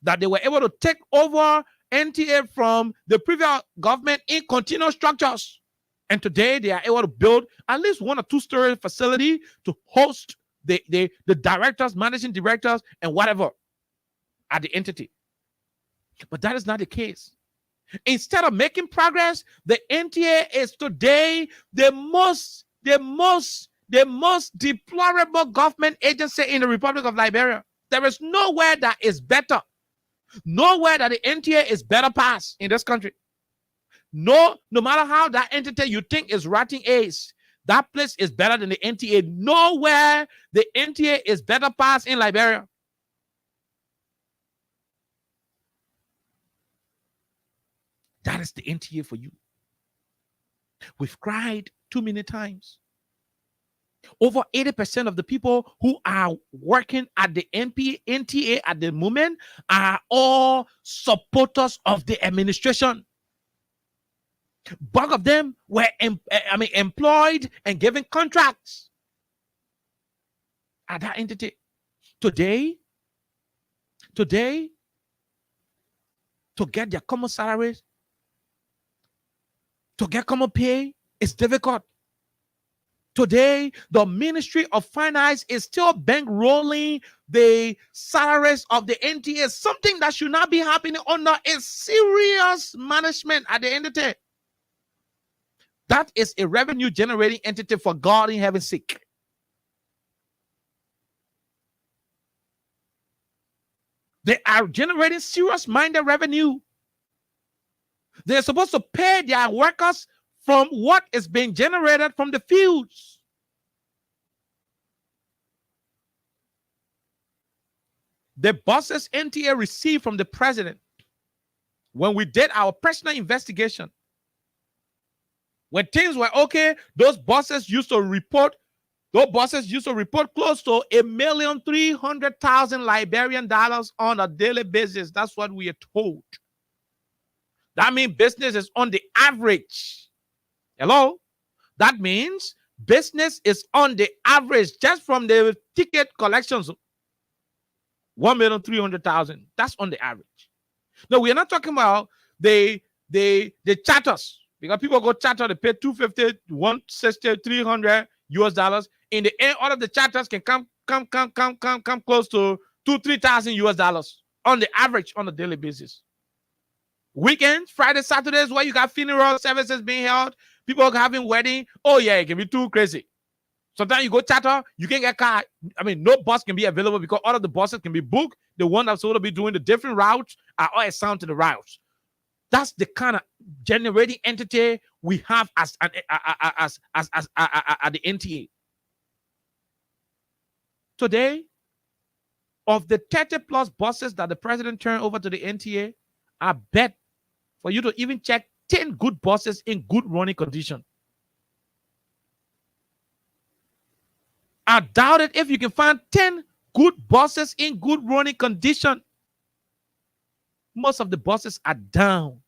A: that they were able to take over NTA from the previous government in continuous structures. And today they are able to build at least 1 or 2-story facility to host the directors, managing directors, and whatever at the entity. But that is not the case. Instead of making progress, the NTA is today the most deplorable government agency in the Republic of Liberia. There is nowhere that is better. Nowhere that the NTA is better passed in this country. No matter how that entity you think is ratting ace, that place is better than the NTA. Nowhere the NTA is better passed in Liberia. That is the NTA for you. We've cried too many times. Over 80% of the people who are working at the NTA at the moment are all supporters of the administration. Bulk of them were employed and given contracts at that entity. Today, to get their common salaries, to get common pay, is difficult. Today, the Ministry of Finance is still bankrolling the salaries of the NTA, something that should not be happening under a serious management at the entity. That is a revenue generating entity, for God in heaven's sake. They are generating serious-minded revenue. They're supposed to pay their workers from what is being generated from the fields. The bosses NTA received from the president, when we did our personal investigation, when things were okay, those bosses used to report close to $1,300,000 Liberian dollars on a daily basis. That's what we are told. That means business is on the average. Hello? That means business is on the average just from the ticket collections. 1,300,000. That's on the average. No, we are not talking about the charters, because people go charter, they pay $250, $160, $300 US. In the end, all of the charters can come close to $2,000-$3,000 US on the average on a daily basis. Weekends, Fridays, Saturdays, where you got funeral services being held, People having wedding. Oh yeah, it can be too crazy. Sometimes you go chatter, you can get car. I mean, no bus can be available because all of the buses can be booked. The one that's supposed to be doing the different routes are all assigned to the routes. That's the kind of generating entity we have as the NTA. Today, of the 30 plus buses that the president turned over to the NTA, I bet for you to even check 10 good buses in good running condition. I doubt it if you can find 10 good buses in good running condition. Most of the buses are down.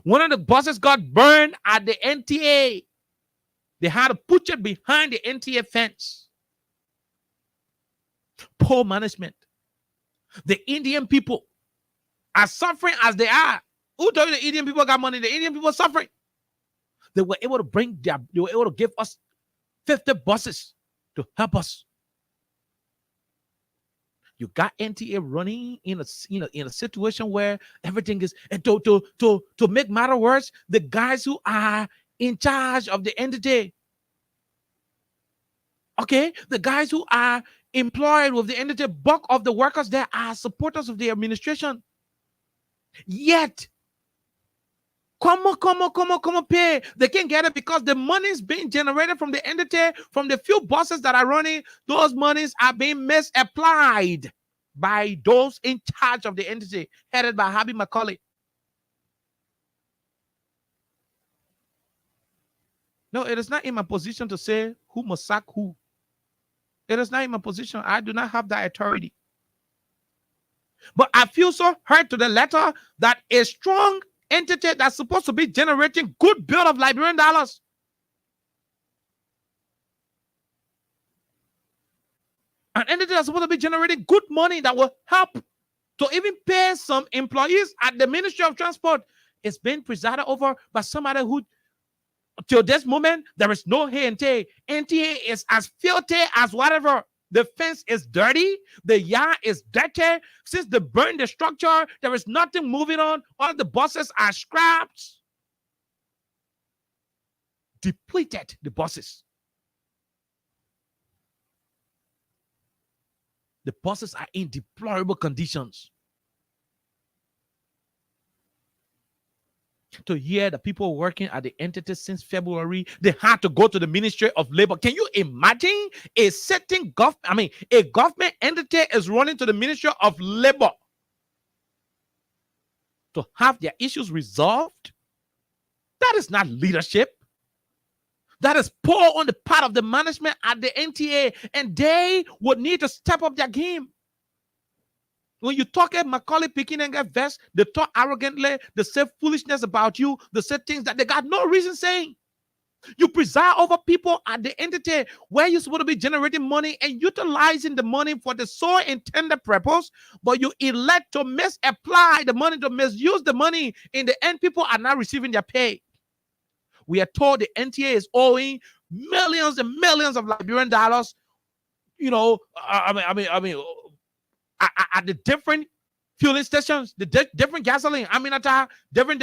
A: One of the buses got burned at the NTA. They had to put it behind the NTA fence. Poor management. The Indian people are suffering as they are. Who told you the Indian people got money? The Indian people are suffering. They were able to give us 50 buses to help us. You got NTA running in a situation where everything is, and to make matter worse, the guys who are in charge of the entity, okay, the guys who are employed with the entity, bulk of the workers there are supporters of the administration. Yet, come on, pay. They can't get it because the money is being generated from the entity, from the few buses that are running. Those monies are being misapplied by those in charge of the entity, headed by Habib Macaulay. No, it is not in my position to say who must sack who. It is not in my position. I do not have that authority. But I feel so hurt to the letter that a strong entity that's supposed to be generating good bill of Liberian dollars, an entity that's supposed to be generating good money that will help to even pay some employees at the Ministry of Transport, is being presided over by somebody who, till this moment, there is no NTA. NTA is as filthy as whatever. The fence is dirty. The yard is dirty. Since they burned the structure, there is nothing moving on. All the buses are scrapped. Depleted, the buses. The buses are in deplorable conditions. To hear the people working at the entity since February, they had to go to the Ministry of Labor. Can you imagine a a government entity is running to the Ministry of Labor to have their issues resolved? That is not leadership. That is poor on the part of the management at the NTA, and they would need to step up their game. When you talk at Macaulay picking and get vest, they talk arrogantly, they say foolishness about you, they say things that they got no reason saying. You preside over people at the entity where you're supposed to be generating money and utilizing the money for the sole intended purpose, but you elect to misapply the money, to misuse the money. In the end, people are not receiving their pay. We are told the NTA is owing millions and millions of Liberian dollars, at the different fueling stations, the different gasoline, different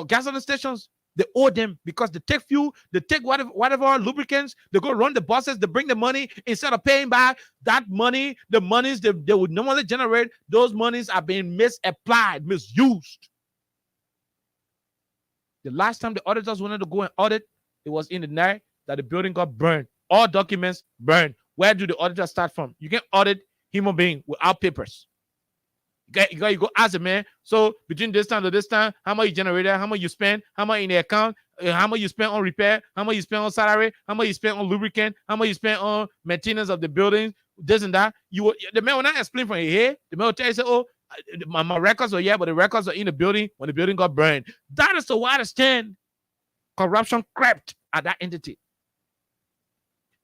A: gasoline stations. They owe them because they take fuel, they take whatever lubricants, they go run the buses, they bring the money. Instead of paying back that money, the monies they would normally generate, those monies are being misapplied, misused. The last time the auditors wanted to go and audit, it was in the night that the building got burned. All documents burned. Where do the auditors start from? You can audit human being without papers. You go ask the man, so between this time to this time, how much you generated, how much you spend, how much in the account, how much you spend on repair, how much you spend on salary, how much you spend on lubricant, how much you spend on maintenance of the building, this and that. The man will not explain from here. The man will tell you, say, oh, my records are but the records are in the building when the building got burned. That is the widest extent corruption crept at that entity.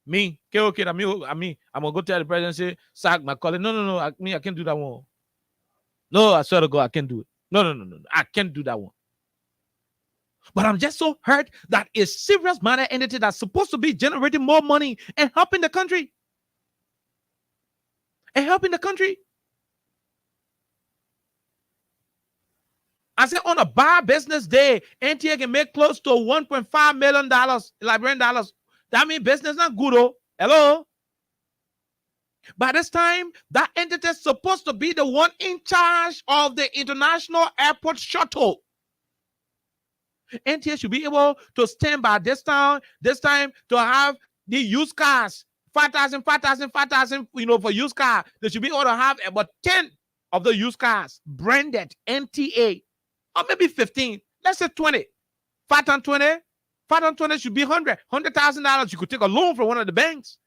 A: Me, okay, I'm gonna go tell the president, say, sack Macaulay. No, I can't do that one. No, I swear to God, I can't do it. No, I can't do that one. But I'm just so hurt that a serious minor entity that's supposed to be generating more money and helping the country. I said on a bad business day, NTA can make close to $1.5 million Liberian dollars. That means business not good, oh. Hello? By this time, that entity is supposed to be the one in charge of the international airport shuttle. NTA should be able to stand by this time to have the used cars, 5,000, for used car. They should be able to have about 10 of the used cars branded NTA, or maybe 15. Let's say 20. 5 times 20. 5 times 20 should be $100,000. You could take a loan from one of the banks.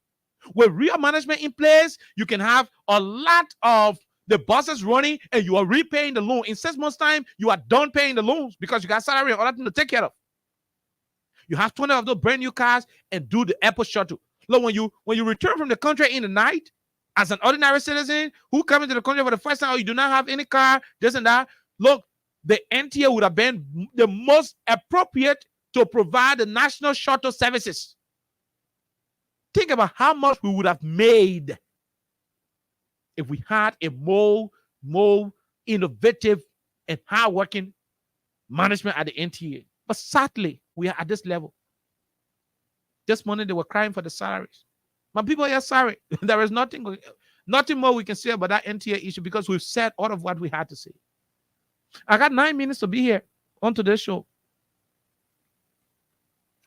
A: With real management in place, you can have a lot of the buses running and you are repaying the loan. In 6 months' time, you are done paying the loans because you got salary and other things to take care of. You have 20 of those brand new cars and do the airport shuttle. Look, when you return from the country in the night, as an ordinary citizen who come into the country for the first time, or you do not have any car, this and that, look, the NTA would have been the most appropriate to provide the national shuttle services. Think about how much we would have made if we had a more innovative and hardworking management at the NTA. But sadly, we are at this level. This morning, they were crying for the salaries. My people are sorry. There is nothing more we can say about that NTA issue because we've said all of what we had to say. I got 9 minutes to be here on today's show.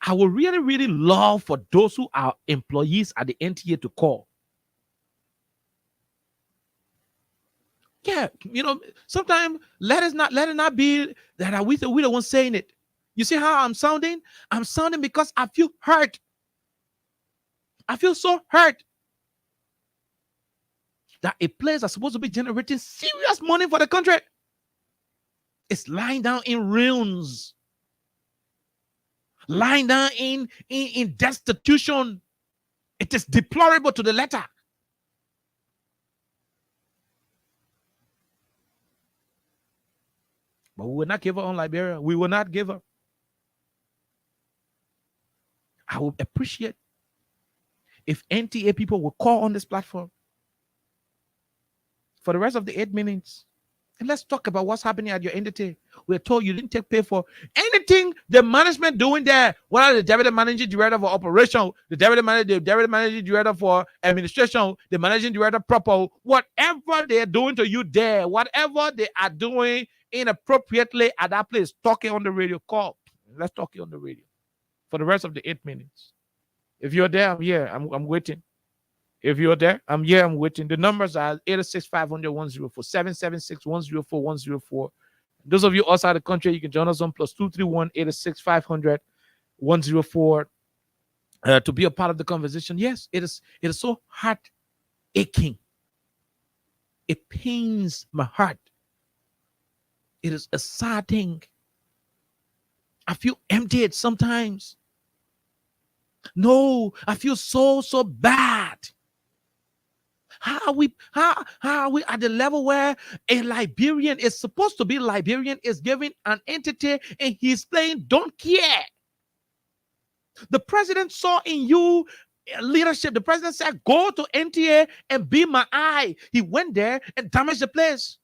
A: I would really, really love for those who are employees at the NTA to call. Yeah, sometimes let it not be that we the one saying it. You see how I'm sounding? I'm sounding because I feel hurt. I feel so hurt that a place that's supposed to be generating serious money for the country is lying down in ruins, lying down in destitution. It is deplorable to the letter. But we will not give her on Liberia. We will not give her. I would appreciate if NTA people will call on this platform for the rest of the 8 minutes. And let's talk about what's happening at your entity. We're told you didn't take pay for anything the management doing there. What are the deputy managing director for operation, the deputy managing director for administration, the managing director proper, whatever they're doing to you there, whatever they are doing inappropriately at that place, talking on the radio, call. Let's talk on the radio for the rest of the 8 minutes. If you're there, I'm here. I'm waiting. If you're there, I'm here. I'm waiting. The numbers are 86500-104, 776-104-104. Those of you outside the country, you can join us on +231 86500-104 to be a part of the conversation. Yes, it is so heart aching. It pains my heart. It is a sad thing. I feel emptied sometimes. No, I feel so bad. How are we at the level where a Liberian is supposed to be Liberian is giving an entity and he's playing don't care? The president saw in you leadership. The president said, go to NTA and be my eye. He went there and damaged the place.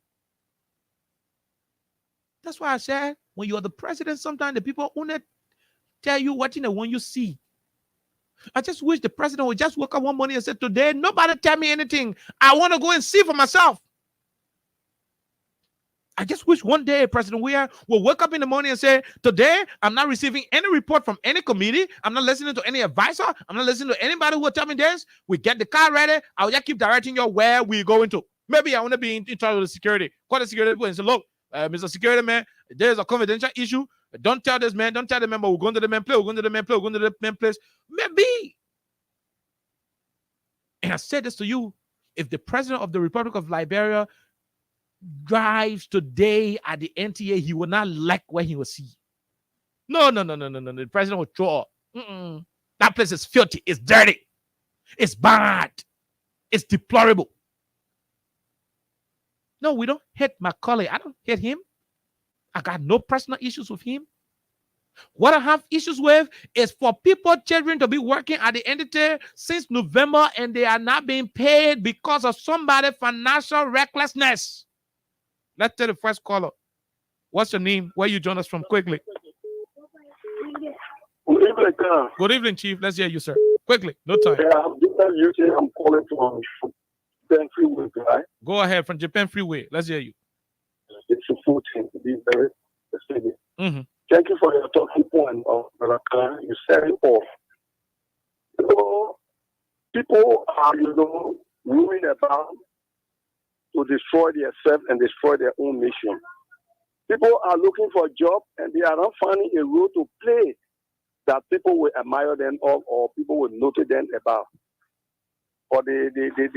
A: That's why I said, when you're the president, sometimes the people won't tell you what when you see. I just wish the president would just wake up one morning and say, today, nobody tell me anything. I want to go and see for myself. I just wish one day President Weah will wake up in the morning and say, today, I'm not receiving any report from any committee. I'm not listening to any advisor. I'm not listening to anybody who will tell me this. We get the car ready. I'll just keep directing you where we're going to. Maybe I want to be in charge of the security. Call the security people and say, look, Mr. Security Man, there's a confidential issue. Don't tell this man. Don't tell the member. We're going to the main place. We're going to the main place. We're going to the main place. Maybe. And I said this to you. If the president of the Republic of Liberia drives today at the NTA, he will not like what he will see. No. The president will throw up. That place is filthy. It's dirty. It's bad. It's deplorable. No, we don't hate Macaulay. I don't hate him. I got no personal issues with him. What I have issues with is for people, children to be working at the entity since November and they are not being paid because of somebody's financial recklessness. Let's take the first caller. What's your name? Where you join us from? Quickly.
Q: Good evening, sir.
A: Good evening, Chief. Let's hear you, sir. Quickly. No time.
Q: Yeah, I'm calling from Japan Freeway, right?
A: Go ahead from Japan Freeway. Let's hear you.
Q: It's a 14 to be very specific.
A: Mm-hmm.
Q: Thank you for your talking point of Malacca. You said it all. You know, people are, worrying about to destroy themselves and destroy their own mission. People are looking for a job and they are not finding a role to play that people will admire them of or people will notice them about. For the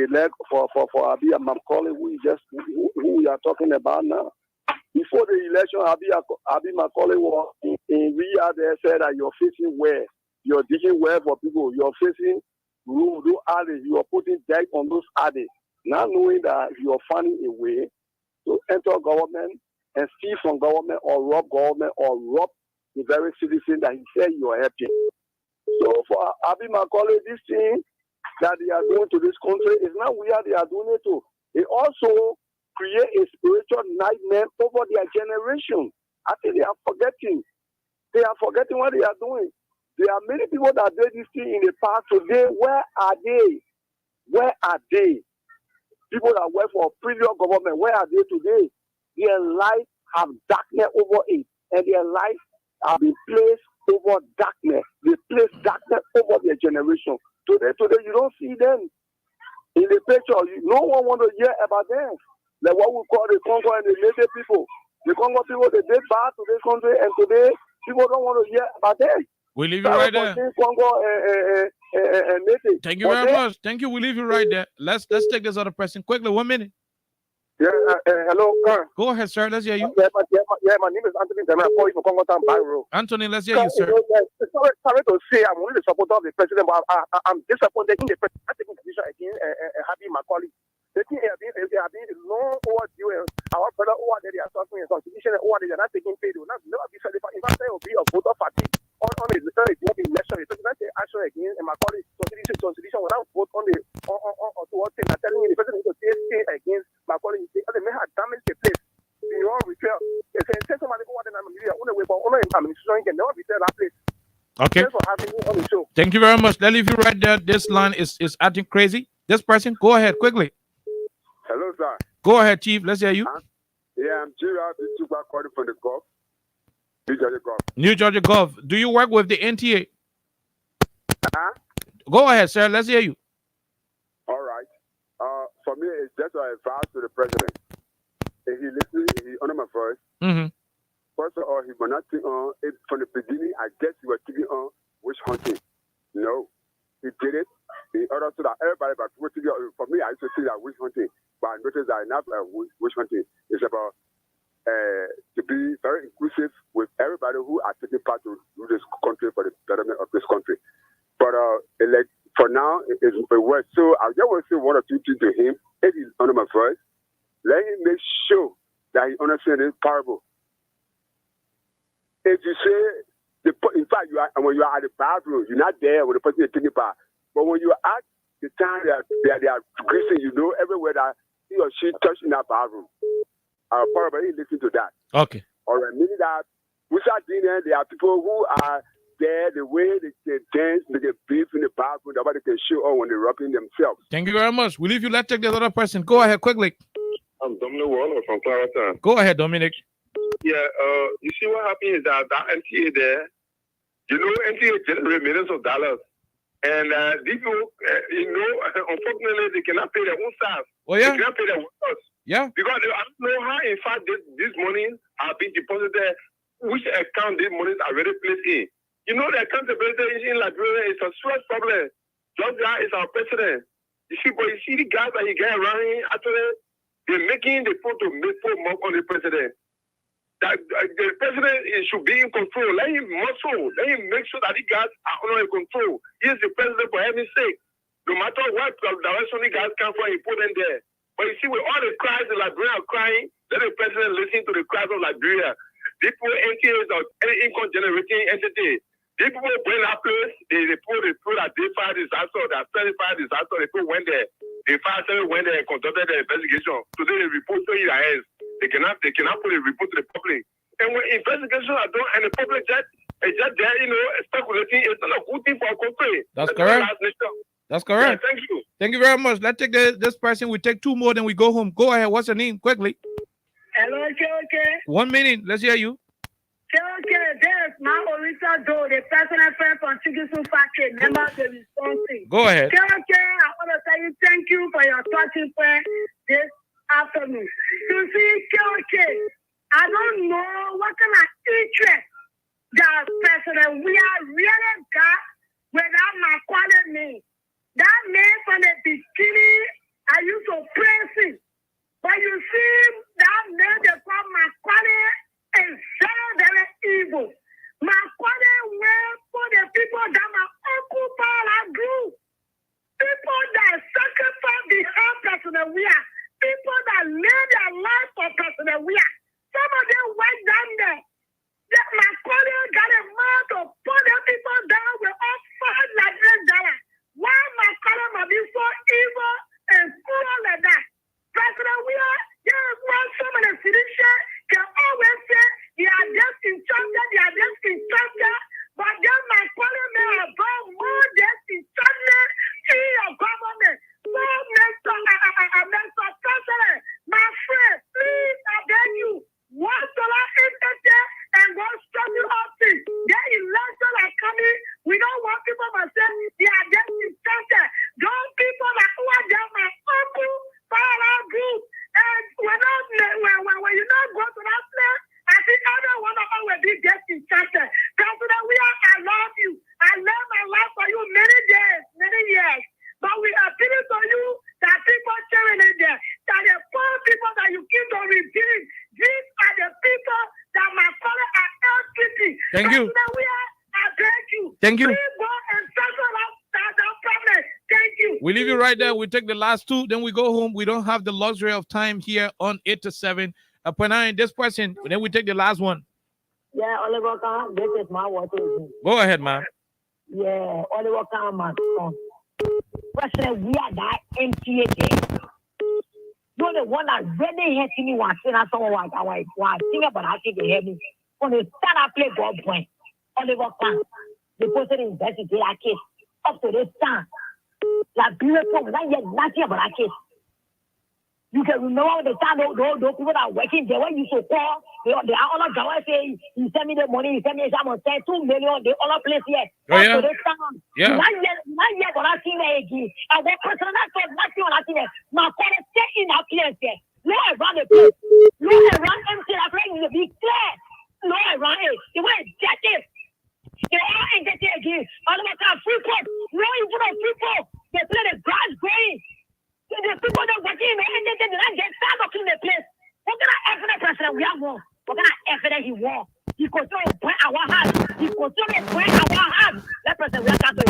Q: leg for Abi Macaulay, who we are talking about now. Before the election, Abi Macaulay was in Riyadh. They said that you're facing where you're digging well for people. You're facing rules, you are putting debt on those addicts. Not knowing that you are finding a way to enter government and steal from government or rob the very citizen that he said you are helping. So for Abi Macaulay, this thing that they are doing to this country is not weird. They are doing it to. It also create a spiritual nightmare over their generation. I think they are forgetting. They are forgetting what they are doing. There are many people that did this thing in the past. Today, where are they? Where are they? People that work for previous government, where are they today? Their life have darkness over it, and their life have been placed over darkness. They place darkness over their generation. Today, you don't see them in the picture. No one want to hear about them. Like what we call the Congo and the native people. The Congo people, they did bad to this country, and today people don't want to hear about them.
A: We leave you right there.
Q: Congo and native.
A: Thank you very much. Thank you. We leave you right there. Let's take this other person quickly. 1 minute.
Q: Yeah, hello,
A: Go ahead, sir. Let's hear you.
Q: Yeah, my name is Anthony. I'm calling from Congo Town, Byro.
A: Anthony, let's hear you, sir.
Q: Sorry to say, I'm only the supporter of the president, but I'm disappointed in the president taking position against Abi Macaulay. The thing have been long overdue. Our brother over there, they are suffering a constitution over there. They are not taking pay. They will never be certified. In fact, there will be a voter fatigue on the election. The president take action against Macaulay. Constitution will not vote on towards things. I'm telling you, the president needs to take against Macaulay. They may have damaged the place. You want repair. If they say somebody over there, but only administration can never repair that place.
A: Okay.
Q: Thanks for having me on the show.
A: Thank you very much. Let's leave you right there. This line is acting crazy. This person, go ahead quickly.
R: Hello, sir.
A: Go ahead, Chief. Let's hear you.
R: Yeah, I'm Gerard Tuba calling from the Gulf. New Georgia Gulf.
A: New Georgia Gulf. Do you work with the NTA? Go ahead, sir. Let's hear you.
R: All right. For me, it's just an advice to the president. If he listens, he honor my voice.
A: Mm-hmm.
R: First of all, he will not think on it from the beginning. I guess he was thinking on witch hunting. No, he did it in order so that everybody, but for me, I used to think that witch hunting, but I noticed that enough witch hunting is about to be very inclusive with everybody who are taking part to do this country for the betterment of this country. But for now, it's a word. So I just want to say one or two things to him. If he's under my voice, let him make sure that he understands this parable. If you say, in fact, when you are at the bathroom, you're not there when the person is taking part. But when you are at the time they are greasing, everywhere that he or she touched in that bathroom. Probably listen to that.
A: Okay.
R: All right, meaning that without dinner, there are people who are there, the way they dance, they get beef in the bathroom, nobody can show on when they're rubbing themselves.
A: Thank you very much. We'll leave you. Let's take the other person. Go ahead quickly.
S: I'm Dominic Waller from Clarendon.
A: Go ahead, Dominic.
S: Yeah, you see what happened is that NTA there, NTA generates millions of dollars. And these people, unfortunately, they cannot pay their own staff.
A: Oh, yeah?
S: They cannot pay their workers.
A: Yeah.
S: Because I don't know how, in fact, this money are being deposited, which account these monies are already placed in. The accountability in Liberia is a serious problem. Just that is our president. You see the guys that he get around here, actually, they're making the put more on the president. That the president should be in control. Let him muscle. Let him make sure that the guys are under control. He is the president for heaven's sake. No matter what direction the guys come from, he put them there. But you see, with all the cries in Liberia are crying, let the president listen to the cries of Liberia. People, NTA is an income generating entity. These people bring that place, they put that they filed disaster, that certified disaster, they put went there. They went there and conducted the investigation. Today they report to their hands. They cannot put a report to the public. investigations are done and the public just there, speculating. It's not a good thing for a country.
A: That's correct. That's correct.
S: Yeah, thank you.
A: Thank you very much. Let's take this person. We take 2 more, then we go home. Go ahead. What's your name? Quickly.
G: Hello, okay.
A: 1 minute. Let's hear you.
G: Okay, there's my Orisa Do, the personal friend from Chigisu Factory, member of the responsive.
A: Go ahead.
G: Okay, I want to say you thank you for your talking prayer this afternoon. You see, okay, I don't know what kind of interest that president we are really got without my quality name. That man from the beginning, I used to praise him. But you see, that man they call my quality is very, very evil. My quality went for the people that are occupied our group. People that sacrifice behind President Weah. People that live their life for President Weah. Some of them went down there. My quality got a mind to put them people down with all $5 like $8. Why my color must be so evil and cruel like that? President Weah, there's one some of the citizens can always say they are just instructed, but then my quality may have gone more just instructed in your government. So, Mr. President, my friend, please, I beg you, $1 interest and go struggle up things. Their elections are coming. We don't want people to say they are just instructed. Those people that who are there, my uncle, our group, and when you not go to that place, I think everyone will always be just instructed. President Weah, I love you. I love my life for you many days, many years. But we are appealing to you that people sharing in there, that the poor people that you keep on repeating, these are the people that my father are LPP.
A: Thank you.
G: President Weah, I beg you.
A: Thank you.
G: Please go and settle that problem. Thank you.
A: We leave you right there. We take the last 2, then we go home. We don't have the luxury of time here on 8 to 7. Upon this person, then we take the last one.
G: Yeah, Oliver Khan, this is my water.
A: Go ahead, man.
G: Yeah, Oliver Khan, my son. President, we are that MTA game. You're the one that really hit me once. And I saw what I think about I think they hear me. When they start to play God point, Oliver Khan, they posted in investigate our case up to this time. Like beautiful, not yet nothing about our case. You can remember the time those people that are working there, when you so call, they are all of them. Say, he send me the money, he send me some 2 million, they all place here.
A: Oh, yeah.
G: Up to this time.
A: Yeah.
G: Not yet, but I see there again. And what person that said nothing on that thing. My father stay in that place there. No, around the place. No, around empty, that place is a big clear. No, around it. They were injected. They all injected again. All of them free port. No, you put on free port. They play the grass green. The people that working in the end, they don't get started in the place. What kind of evidence president we have more? What kind of evidence he won? He continue to point our hands. He continue to point our hands. Let president we have to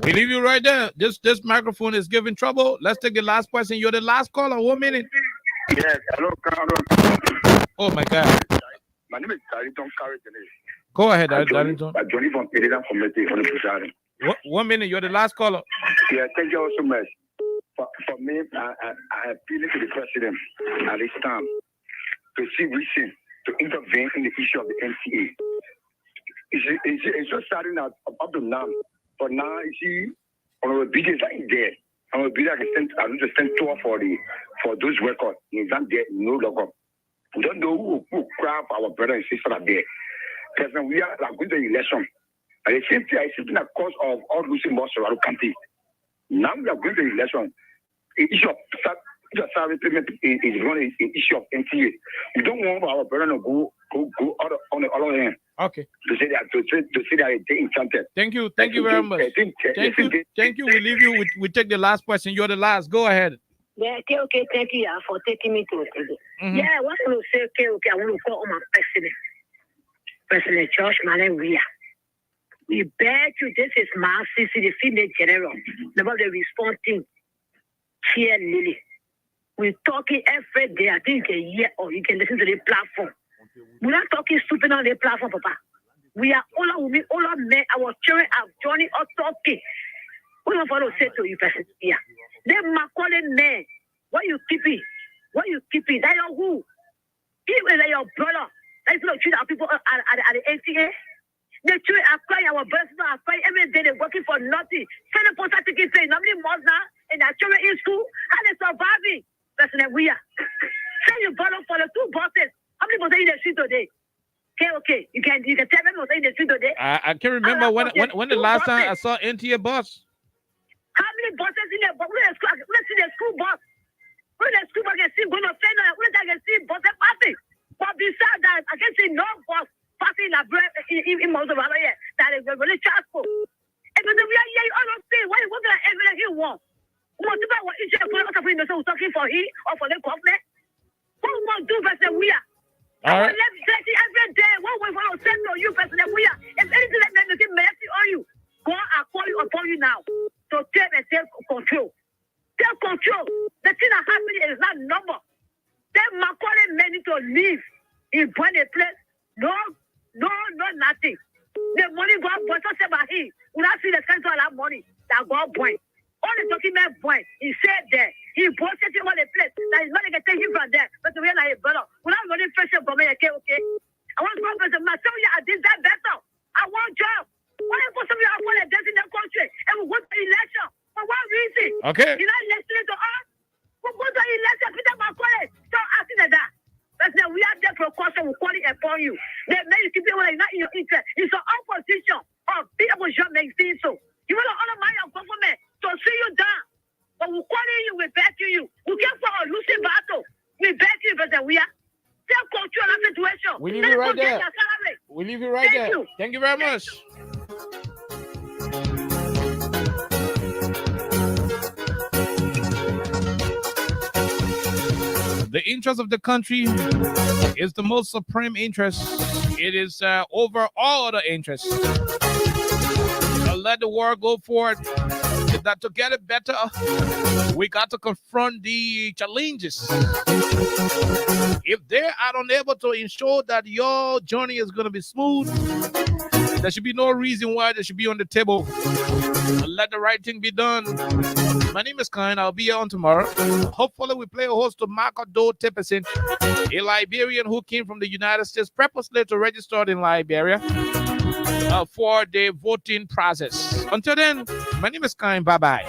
A: We leave you right there. This microphone is giving trouble. Let's take the last person. You're the last caller. 1 minute.
H: Yes, hello, Carol.
A: Oh my God.
H: My name is Darlington Carriage.
A: Go ahead, Darlington.
H: Johnny from Pereira Committee on the President.
A: 1 minute. You're the last caller.
H: Yeah, thank you so much. For me, I appeal to the president at this time to see reason to intervene in the issue of the MTA. It's just starting up to now. But now, you see, on our biggest like there, on our biggest I need to send tour for those records. In that there, no longer. We don't know who grab our brother and sister are there. President, we are going to the election. And the same thing is sitting at cause of all losing more Soraro County. Now we are going to the election. The issue of salary payment is running an issue of MTA. We don't want our brother to go on the other hand.
A: Okay.
H: To say that they enchanted.
A: Thank you very much. Thank you. We leave you. We take the last question. You're the last. Go ahead.
G: Yeah, okay, thank you for taking me to
A: Mm-hmm.
G: Yeah, I want to say, okay, I want to call on my President George Malen Weah. We beg you, this is my sister, the female general, about the response team. Here, Lily. We're talking every day, I think a year, or you can listen to the platform. We're not talking stupid on the platform, Papa. We are all of men, our children are joining us talking. What do I want to say to you, President? Yeah. They are calling men. What you keep it? That your who? He like your brother. That's not treat our people at the ATA. They treat our brothers are crying every day. They're working for nothing. Send a post ticket saying, how many months now? And their children in school, how they surviving? President, we are. Say you borrow for the 2 buses. How many buses in the street today? Okay. You can tell them what's in the street today.
A: I can remember when the last time I saw NTA bus.
G: How many buses in there? Let's see the school bus. When the school bus can see going to say no, when I can see buses passing. But besides that, I can see no bus passing in most of our here. That is really transport. And when we are here, all of things, what is everything he wants? What about what each of us talking for he or for the government? What we want to do, President, we are.
A: All right.
G: Every day, what we want to send to you, President, we are. If anything that makes mercy on you, God, I call you upon you now to take and take control. Take control. The thing that happening is not number. Tell Macaulay many to leave in one place. No, nothing. The money God bought us about him. We not see the sense of that money that God bought. All the document boy, he said there, he bought it in all the place. That is not going to take him from there. But we are like, brother, we're not running fresh up from me, okay? I want to go to myself, I did that better. I want job. Why you put some of your opponent in the country and we go to election? For what reason?
A: Okay.
G: You're not listening to us? We go to election, Peter McCoy, stop asking that. President, we have the precaution, we call it upon you. They made it people like not in your interest. It's an opposition of people just make things so. You want to honor your government to see you down. But we're calling you, we're backing you. We can't for a losing battle. We back you, President. We are. Take control of the situation.
A: We leave it right there. We leave it right there. Thank you very much. The interest of the country is the most supreme interest. It is over all other interests. So let the world go forward. That to get it better, we got to confront the challenges. If they are unable to ensure that your journey is going to be smooth, there should be no reason why they should be on the table. Let the right thing be done. My name is Kine. I'll be here on tomorrow. Hopefully, we play a host to Marco Do Tepesin, a Liberian who came from the United States purposely to register in Liberia for the voting process. Until then, my name is Kine. Bye-bye.